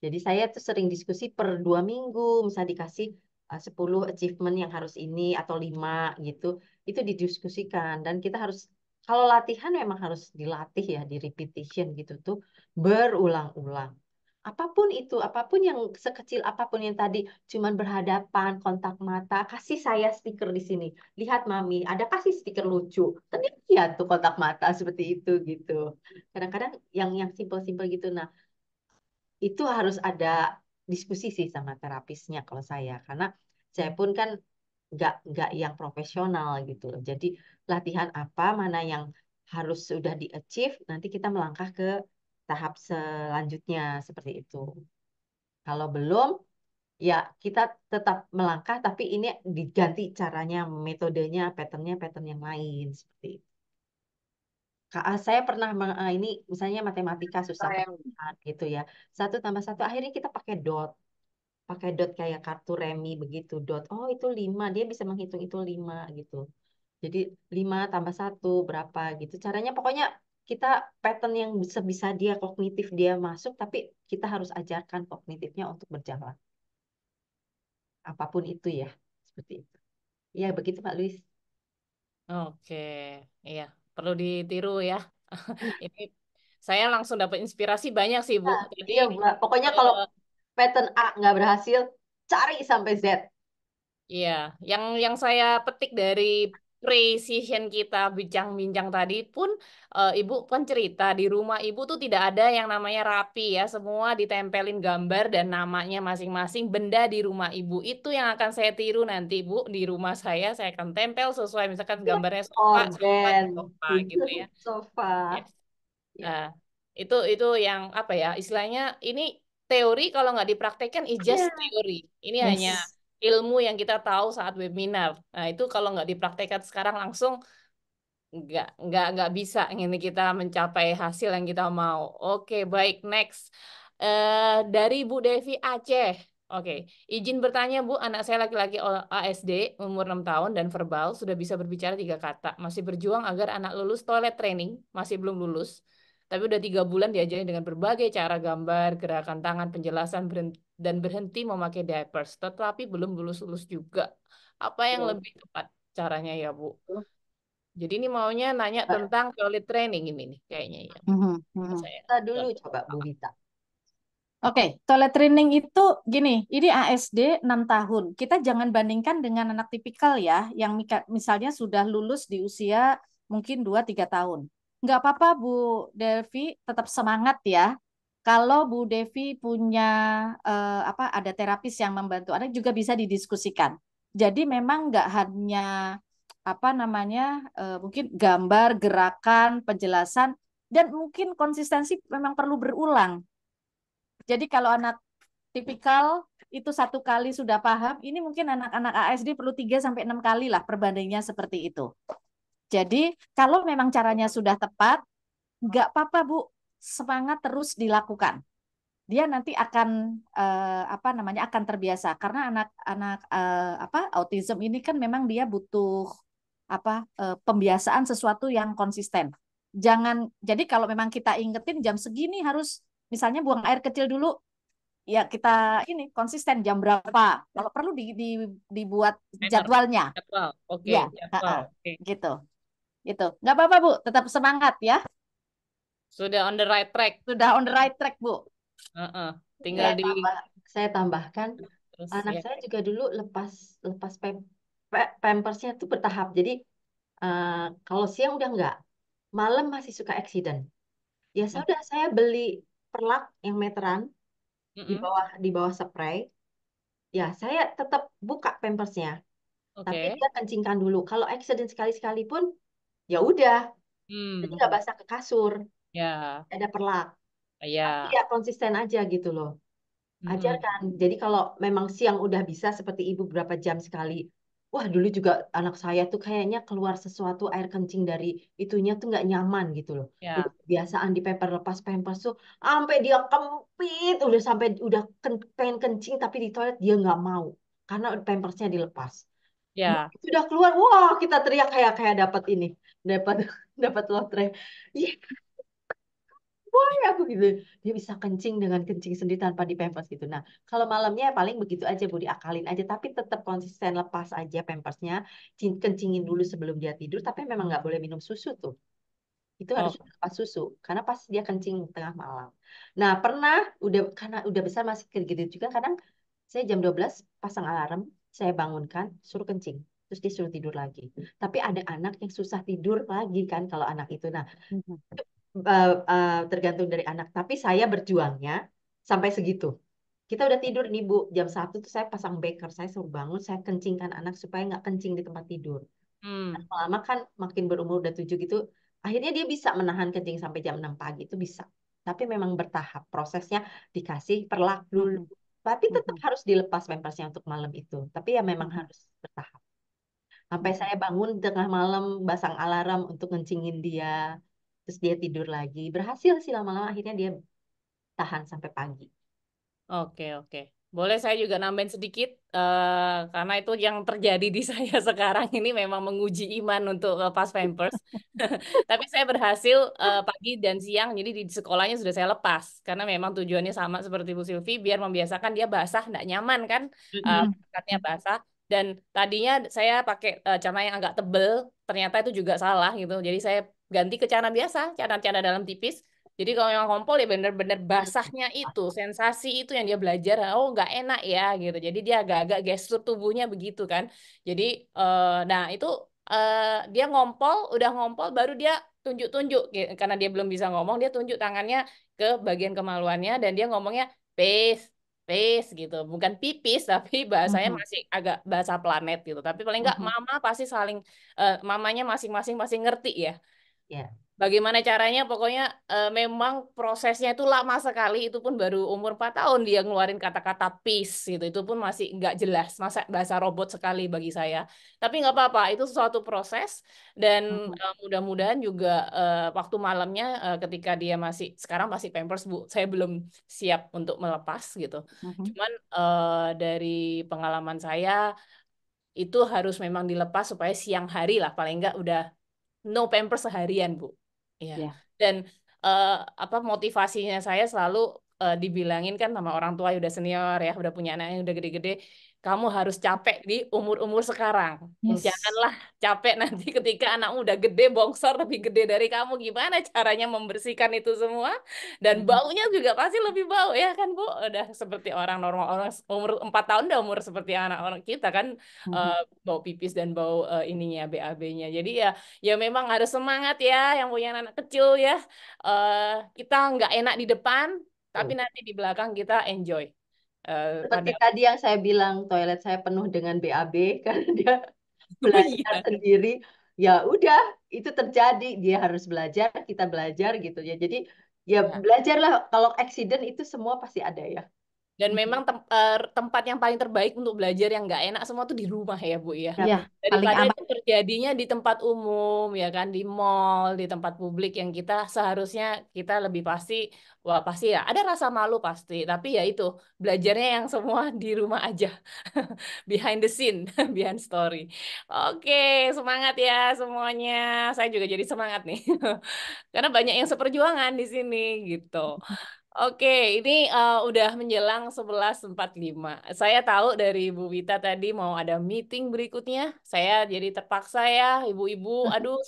Jadi saya tuh sering diskusi per 2 minggu, misal dikasih 10 achievement yang harus ini atau 5 gitu. Itu didiskusikan dan kita harus kalau latihan memang harus dilatih ya, di repetition gitu tuh berulang-ulang. Apapun itu, apapun yang sekecil apapun yang tadi cuman berhadapan, kontak mata, kasih saya stiker di sini. Lihat Mami, ada kasih stiker lucu. Tapi ya tuh kontak mata seperti itu gitu. Kadang-kadang yang simpel-simpel gitu. Nah, itu harus ada diskusi sih sama terapisnya kalau saya karena saya pun kan nggak yang profesional gitu loh. Jadi latihan apa mana yang harus sudah di achieve nanti kita melangkah ke tahap selanjutnya seperti itu. Kalau belum ya kita tetap melangkah tapi ini diganti caranya, metodenya, pattern yang lain seperti itu. Saya pernah ini misalnya matematika susah permukaan gitu ya. 1 tambah 1 akhirnya kita pakai dot kayak kartu remi begitu dot. Oh itu 5 dia bisa menghitung itu 5 gitu. Jadi 5 tambah 1 berapa gitu. Caranya pokoknya kita pattern yang bisa dia kognitif dia masuk, tapi kita harus ajarkan kognitifnya untuk berjalan. Apapun itu ya, seperti itu. Ya begitu Pak Luis. Oke, iya, perlu ditiru ya. Ini saya langsung dapat inspirasi banyak sih, Bu. Jadi, Iya, Mbak. Pokoknya kalau eh, pattern A nggak berhasil, cari sampai Z. iya, yang saya petik dari precision kita bincang-bincang tadi pun, Ibu kan cerita di rumah Ibu tuh tidak ada yang namanya rapi ya, semua ditempelin gambar dan namanya masing-masing benda di rumah Ibu. Itu yang akan saya tiru nanti, Bu, di rumah saya akan tempel sesuai misalkan gambarnya sofa, sofa, Orden. sofa gitu ya. Sofa. Yes. Ya. Nah, itu yang apa ya istilahnya ini teori kalau nggak dipraktekkan is just Ya. teori. Ini hanya Yes. ilmu yang kita tahu saat webinar. Nah, itu kalau nggak dipraktekkan sekarang langsung nggak bisa ini kita mencapai hasil yang kita mau. Oke, baik, next. Dari Bu Devi Aceh. Oke, izin bertanya Bu, anak saya laki-laki ASD umur 6 tahun dan verbal sudah bisa berbicara 3 kata. Masih berjuang agar anak lulus toilet training, masih belum lulus. Tapi udah 3 bulan diajarin dengan berbagai cara gambar, gerakan tangan, penjelasan dan berhenti memakai diapers. Tetapi belum lulus-lulus juga. Apa yang Ya. lebih tepat caranya ya Bu? Jadi ini maunya nanya tentang toilet training ini nih kayaknya ya. Mhm, mhm. Saya. Kita dulu coba Bu Wita. Oke, toilet training itu gini, ini ASD 6 tahun. Kita jangan bandingkan dengan anak tipikal ya, yang misalnya sudah lulus di usia mungkin 2-3 tahun. Nggak apa-apa Bu Devi, tetap semangat ya. Kalau Bu Devi punya ada terapis yang membantu anak juga bisa didiskusikan. Jadi memang nggak hanya apa namanya mungkin gambar, gerakan, penjelasan, dan mungkin konsistensi memang perlu berulang. Jadi kalau anak tipikal itu satu kali sudah paham, ini mungkin anak-anak ASD perlu 3 sampai 6 kali lah perbandingannya seperti itu. Jadi kalau memang caranya sudah tepat, nggak apa-apa Bu, semangat terus dilakukan. Dia nanti akan apa namanya akan terbiasa karena anak-anak apa autism ini kan memang dia butuh apa pembiasaan sesuatu yang konsisten. Jangan jadi kalau memang kita ingetin jam segini harus misalnya buang air kecil dulu, ya kita ini konsisten jam berapa. Kalau perlu dibuat Timer, jadwalnya. jadwal. Oke, Ya, jadwal. Oke. gitu. Gitu. Nggak apa-apa Bu, tetap semangat ya. Sudah on the right track. Sudah on the right track Bu. Heeh. Tinggal Saya di tambah, saya tambahkan, terus anak ya. saya juga dulu lepas lepas pampersnya itu bertahap. Jadi eh, kalau siang udah enggak, malam masih suka accident. Ya Hmm. sudah saya beli perlak yang meteran Mm-mm. di bawah spray. Ya saya tetap buka pampersnya, tapi Oke. dia kencingkan dulu. Kalau accident sekali-sekali pun ya udah, jadi nggak Hmm. basah ke kasur, Ya, ada perlak. Tapi ya. ya konsisten aja gitu loh. Mm-mm. Ajarkan. Jadi kalau memang siang udah bisa seperti ibu berapa jam sekali. Wah dulu juga anak saya tuh kayaknya keluar sesuatu air kencing dari itunya tuh nggak nyaman gitu loh. Udah Ya, kebiasaan di pamper lepas pampers tuh sampai dia kempit udah sampai udah pengen kencing tapi di toilet dia nggak mau karena pampersnya dilepas. ya, Sudah keluar, wah kita teriak kayak kayak dapat ini, dapat dapat lotre. Iya, wah aku gitu. Dia bisa kencing dengan kencing sendiri tanpa dipampers gitu. Nah, kalau malamnya paling begitu aja, Bu, diakalin aja. Tapi tetap konsisten lepas aja pampersnya. Kencingin dulu sebelum dia tidur. Tapi memang nggak boleh minum susu tuh. Itu harus oh, lepas susu. Karena pas dia kencing tengah malam. Nah, pernah, udah karena udah besar masih kayak gitu juga. Kadang saya jam 12 pasang alarm. Saya bangunkan, suruh kencing. Terus dia suruh tidur lagi. Tapi ada anak yang susah tidur lagi kan kalau anak itu. Nah, Mhm. tergantung dari anak. Tapi saya berjuangnya sampai segitu. Kita udah tidur nih Bu, jam 1 tuh saya pasang beker, saya suruh bangun, saya kencingkan anak supaya nggak kencing di tempat tidur. hmm, Lama kan makin berumur udah 7 gitu, akhirnya dia bisa menahan kencing sampai jam 6 pagi itu bisa. Tapi memang bertahap, prosesnya dikasih perlak dulu. Mhm. Tapi tetap Mhm. harus dilepas pampersnya untuk malam itu. Tapi ya memang Mhm. harus bertahap. Sampai Mhm. saya bangun tengah malam, pasang alarm untuk ngencingin dia. Terus dia tidur lagi. Berhasil sih lama-lama akhirnya dia tahan sampai pagi. oke, oke. Boleh saya juga nambahin sedikit, karena itu yang terjadi di saya sekarang ini memang menguji iman untuk lepas Pampers. Tapi saya berhasil pagi dan siang, jadi di sekolahnya sudah saya lepas. Karena memang tujuannya sama seperti Bu Silvi, biar membiasakan dia basah, nggak nyaman kan, Mhm. berangkatnya basah. Dan tadinya saya pakai celana yang agak tebel, ternyata itu juga salah gitu. Jadi saya ganti ke celana biasa, celana-celana dalam tipis. Jadi kalau yang kompol ya bener-bener basahnya itu, sensasi itu yang dia belajar, oh nggak enak ya gitu. Jadi dia agak-agak gestur tubuhnya begitu kan. Jadi, nah itu dia ngompol, udah ngompol baru dia tunjuk-tunjuk. Karena dia belum bisa ngomong, dia tunjuk tangannya ke bagian kemaluannya dan dia ngomongnya peace, peace gitu. Bukan pipis, tapi bahasanya Mhm. masih agak bahasa planet gitu. Tapi paling nggak Mhm. mama pasti saling, mamanya masing-masing masih ngerti ya. Ya, Bagaimana caranya? Pokoknya memang prosesnya itu lama sekali. Itu pun baru umur 4 tahun dia ngeluarin kata-kata peace gitu. Itu pun masih nggak jelas. Masa bahasa robot sekali bagi saya. Tapi nggak apa-apa. Itu suatu proses. Dan Mhm. mudah-mudahan juga waktu malamnya ketika dia masih sekarang masih Pampers Bu. Saya belum siap untuk melepas gitu. Mhm. Cuman dari pengalaman saya itu harus memang dilepas supaya siang hari lah paling nggak udah no pampers seharian, Bu. Iya. Ya. Dan eh, apa motivasinya saya selalu dibilangin kan sama orang tua yang udah senior ya, udah punya anak yang udah gede-gede, kamu harus capek di umur-umur sekarang. Yes. Janganlah capek nanti ketika anakmu udah gede, bongsor lebih gede dari kamu. Gimana caranya membersihkan itu semua? Dan Mhm. baunya juga pasti lebih bau ya kan, Bu? Udah seperti orang normal, orang umur 4 tahun udah umur seperti anak orang kita kan, Mhm. bau pipis dan bau ininya BAB-nya. Jadi ya ya memang harus semangat ya yang punya anak kecil ya. Kita nggak enak di depan, tapi tuh. nanti di belakang kita enjoy. Seperti Pada tadi yang saya bilang, toilet saya penuh dengan BAB karena dia Oh belajar iya. sendiri, ya udah itu terjadi, dia harus belajar, kita belajar gitu ya. Jadi ya Ya. belajarlah, kalau accident itu semua pasti ada ya. Dan memang tempat yang paling terbaik untuk belajar yang nggak enak semua tuh di rumah ya Bu ya. Ya, Ya, paling Daripada aman. itu terjadinya di tempat umum ya kan, di mall, di tempat publik yang kita seharusnya kita lebih pasti, wah pasti ya ada rasa malu pasti, tapi ya itu belajarnya yang semua di rumah aja, behind the scene, behind story. Oke, semangat ya semuanya. Saya juga jadi semangat nih. Karena banyak yang seperjuangan di sini gitu. Oke, ini udah menjelang 11.45. Saya tahu dari Bu Wita tadi mau ada meeting berikutnya. Saya jadi terpaksa ya, ibu-ibu. Aduh,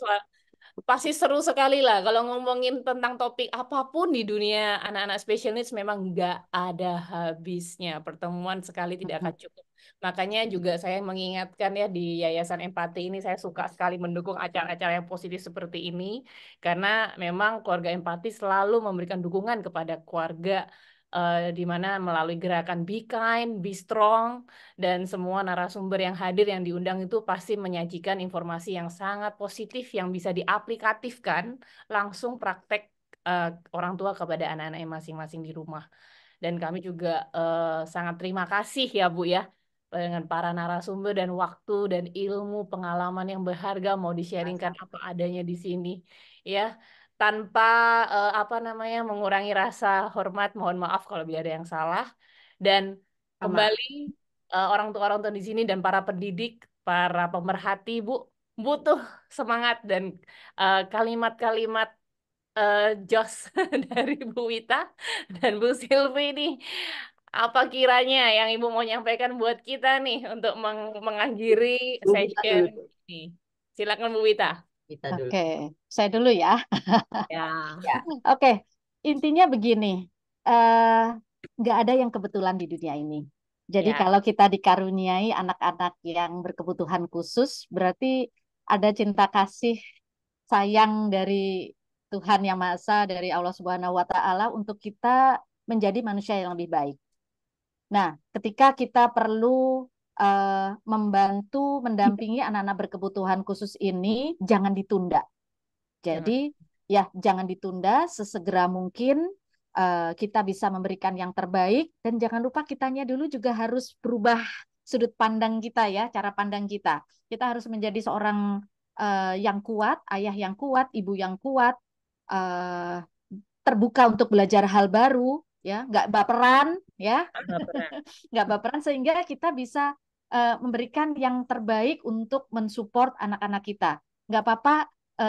pasti seru sekali lah kalau ngomongin tentang topik apapun di dunia anak-anak special needs memang nggak ada habisnya. Pertemuan sekali tidak akan cukup. Makanya juga saya mengingatkan ya di Yayasan Empati ini saya suka sekali mendukung acara-acara yang positif seperti ini karena memang keluarga Empati selalu memberikan dukungan kepada keluarga di mana melalui gerakan Be Kind, Be Strong dan semua narasumber yang hadir yang diundang itu pasti menyajikan informasi yang sangat positif yang bisa diaplikatifkan langsung praktek orang tua kepada anak-anaknya masing-masing di rumah. Dan kami juga sangat terima kasih ya Bu ya dengan para narasumber dan waktu dan ilmu pengalaman yang berharga mau di-sharingkan apa adanya di sini ya tanpa apa namanya mengurangi rasa hormat, mohon maaf kalau bila ada yang salah dan sama. kembali orang tua di sini dan para pendidik, para pemerhati Bu butuh semangat dan kalimat-kalimat Jos dari Bu Wita dan Bu Silvi nih. Apa kiranya yang Ibu mau nyampaikan buat kita nih untuk mengakhiri Bu Vita session dulu. ini? Silakan Bu Wita. Vita dulu. Oke, saya dulu ya. Ya, Ya, Oke, intinya begini, eh nggak ada yang kebetulan di dunia ini. Jadi ya, kalau kita dikaruniai anak-anak yang berkebutuhan khusus, berarti ada cinta kasih sayang dari Tuhan Yang Maha Esa, dari Allah Subhanahu Wa Taala untuk kita menjadi manusia yang lebih baik. Nah, ketika kita perlu membantu, mendampingi anak-anak berkebutuhan khusus ini, jangan ditunda. Jadi jangan. ya jangan ditunda, sesegera mungkin kita bisa memberikan yang terbaik dan jangan lupa kitanya dulu juga harus berubah sudut pandang kita ya, cara pandang kita. Kita harus menjadi seorang yang kuat, ayah yang kuat, ibu yang kuat, eh, terbuka untuk belajar hal baru, ya, nggak baperan, ya, Nggak pernah. nggak baperan sehingga kita bisa memberikan yang terbaik untuk mensupport anak-anak kita. Nggak apa-apa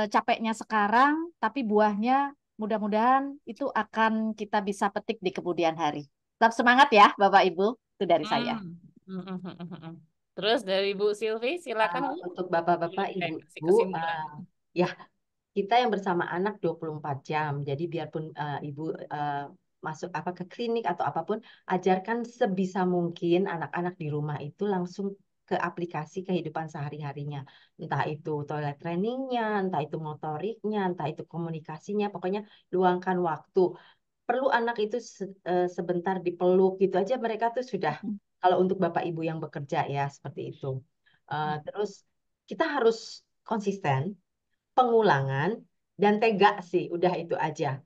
capeknya sekarang, tapi buahnya mudah-mudahan itu akan kita bisa petik di kemudian hari. Tetap semangat ya, Bapak Ibu. Itu dari saya. Hmm. Terus dari Bu Silvi, silakan Bu. untuk bapak-bapak, Kasih ibu-ibu, kesimpulan. ya kita yang bersama anak 24 jam. Jadi biarpun ibu masuk apa ke klinik atau apapun, ajarkan sebisa mungkin anak-anak di rumah itu langsung ke aplikasi kehidupan sehari-harinya. Entah itu toilet trainingnya, entah itu motoriknya, entah itu komunikasinya, pokoknya luangkan waktu. Perlu anak itu sebentar dipeluk gitu aja mereka tuh sudah, kalau untuk bapak ibu yang bekerja ya seperti itu. Terus kita harus konsisten, pengulangan, dan tega sih, udah itu aja.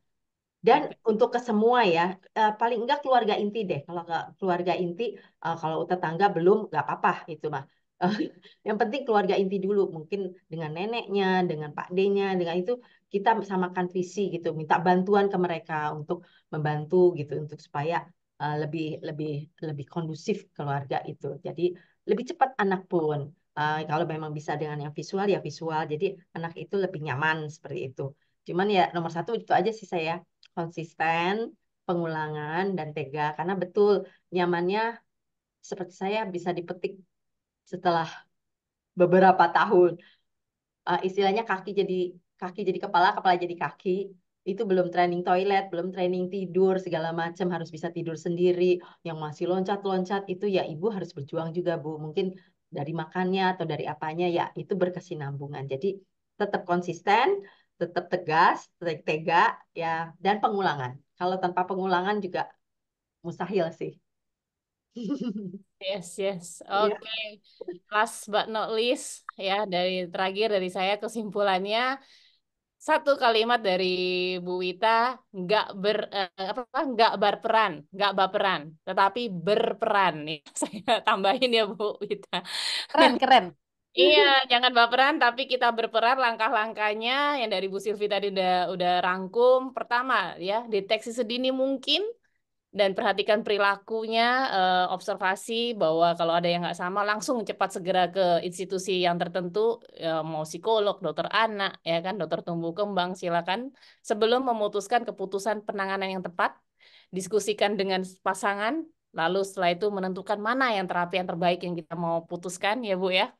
Dan Oke. untuk ke semua ya, paling enggak keluarga inti deh. Kalau nggak keluarga inti, kalau tetangga belum, nggak apa-apa itu mah. Eh, yang penting keluarga inti dulu, mungkin dengan neneknya, dengan Pak D-nya, dengan itu kita samakan visi gitu, minta bantuan ke mereka untuk membantu gitu, untuk supaya lebih lebih lebih kondusif keluarga itu. Jadi lebih cepat anak pun. Kalau memang bisa dengan yang visual ya visual, jadi anak itu lebih nyaman seperti itu. Cuman ya nomor satu itu aja sih saya, konsisten, pengulangan, dan tega. Karena betul nyamannya seperti saya bisa dipetik setelah beberapa tahun. Istilahnya kaki jadi kepala, kepala jadi kaki. Itu belum training toilet, belum training tidur, segala macam harus bisa tidur sendiri. Yang masih loncat-loncat itu ya ibu harus berjuang juga, Bu. Mungkin dari makannya atau dari apanya ya itu berkesinambungan. Jadi tetap konsisten, tetap tegas, tega ya, dan pengulangan. Kalau tanpa pengulangan juga mustahil sih. Yes, yes. Ya. Oke. Last but not least, ya dari terakhir dari saya kesimpulannya satu kalimat dari Bu Wita, nggak berperan, nggak baperan, tetapi berperan. Nih, saya tambahin ya Bu Wita. Keren, keren. Iya, jangan baperan, tapi kita berperan langkah-langkahnya yang dari Bu Silvi tadi udah rangkum. Pertama, ya deteksi sedini mungkin dan perhatikan perilakunya, observasi bahwa kalau ada yang nggak sama langsung cepat segera ke institusi yang tertentu, mau psikolog, dokter anak, ya kan, dokter tumbuh kembang, silakan. Sebelum memutuskan keputusan penanganan yang tepat, diskusikan dengan pasangan, lalu setelah itu menentukan mana yang terapi yang terbaik yang kita mau putuskan, ya Bu ya.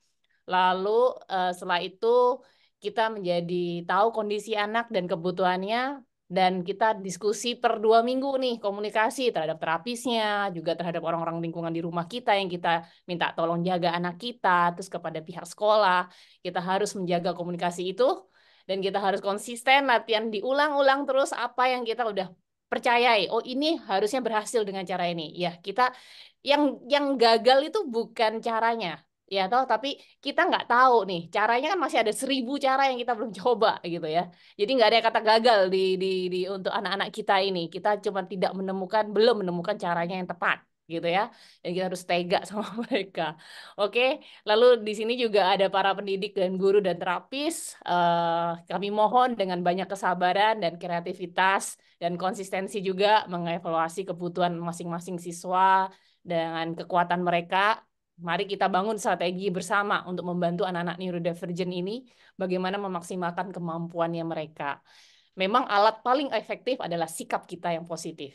Lalu setelah itu kita menjadi tahu kondisi anak dan kebutuhannya dan kita diskusi per 2 minggu nih komunikasi terhadap terapisnya juga terhadap orang-orang lingkungan di rumah kita yang kita minta tolong jaga anak kita terus kepada pihak sekolah kita harus menjaga komunikasi itu dan kita harus konsisten latihan diulang-ulang terus apa yang kita udah percayai oh ini harusnya berhasil dengan cara ini ya kita yang gagal itu bukan caranya ya toh tapi kita nggak tahu nih caranya kan masih ada 1.000 cara yang kita belum coba gitu ya jadi nggak ada kata gagal di untuk anak-anak kita ini kita cuma belum menemukan caranya yang tepat gitu ya dan kita harus tega sama mereka oke lalu di sini juga ada para pendidik dan guru dan terapis kami mohon dengan banyak kesabaran dan kreativitas dan konsistensi juga mengevaluasi kebutuhan masing-masing siswa dengan kekuatan mereka. Mari kita bangun strategi bersama untuk membantu anak-anak neurodivergent ini bagaimana memaksimalkan kemampuannya mereka. Memang alat paling efektif adalah sikap kita yang positif.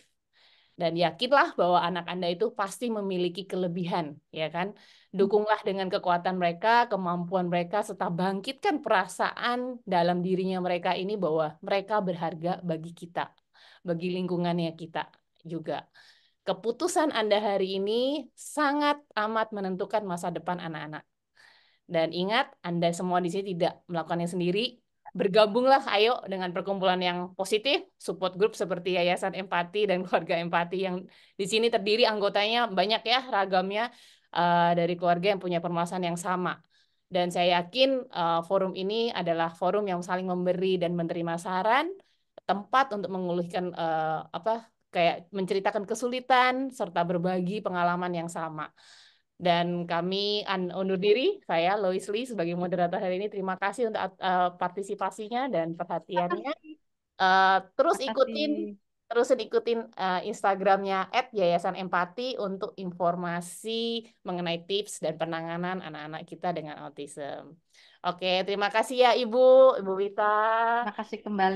Dan yakinlah bahwa anak Anda itu pasti memiliki kelebihan, ya kan? Dukunglah dengan kekuatan mereka, kemampuan mereka, serta bangkitkan perasaan dalam dirinya mereka ini bahwa mereka berharga bagi kita, bagi lingkungannya kita juga. Keputusan Anda hari ini sangat amat menentukan masa depan anak-anak. Dan ingat, Anda semua di sini tidak melakukannya sendiri. Bergabunglah ayo dengan perkumpulan yang positif, support group seperti Yayasan Empati dan Keluarga Empati yang di sini terdiri anggotanya banyak ya ragamnya dari keluarga yang punya permasalahan yang sama. Dan saya yakin forum ini adalah forum yang saling memberi dan menerima saran, tempat untuk mengeluhkan kayak menceritakan kesulitan serta berbagi pengalaman yang sama. Dan kami undur diri, saya Lois Lee sebagai moderator hari ini. Terima kasih untuk partisipasinya dan perhatiannya. Terus Makasih. ikutin Instagramnya @yayasanempati untuk informasi mengenai tips dan penanganan anak-anak kita dengan autism. Oke, terima kasih ya Ibu Wita. Makasih kembali.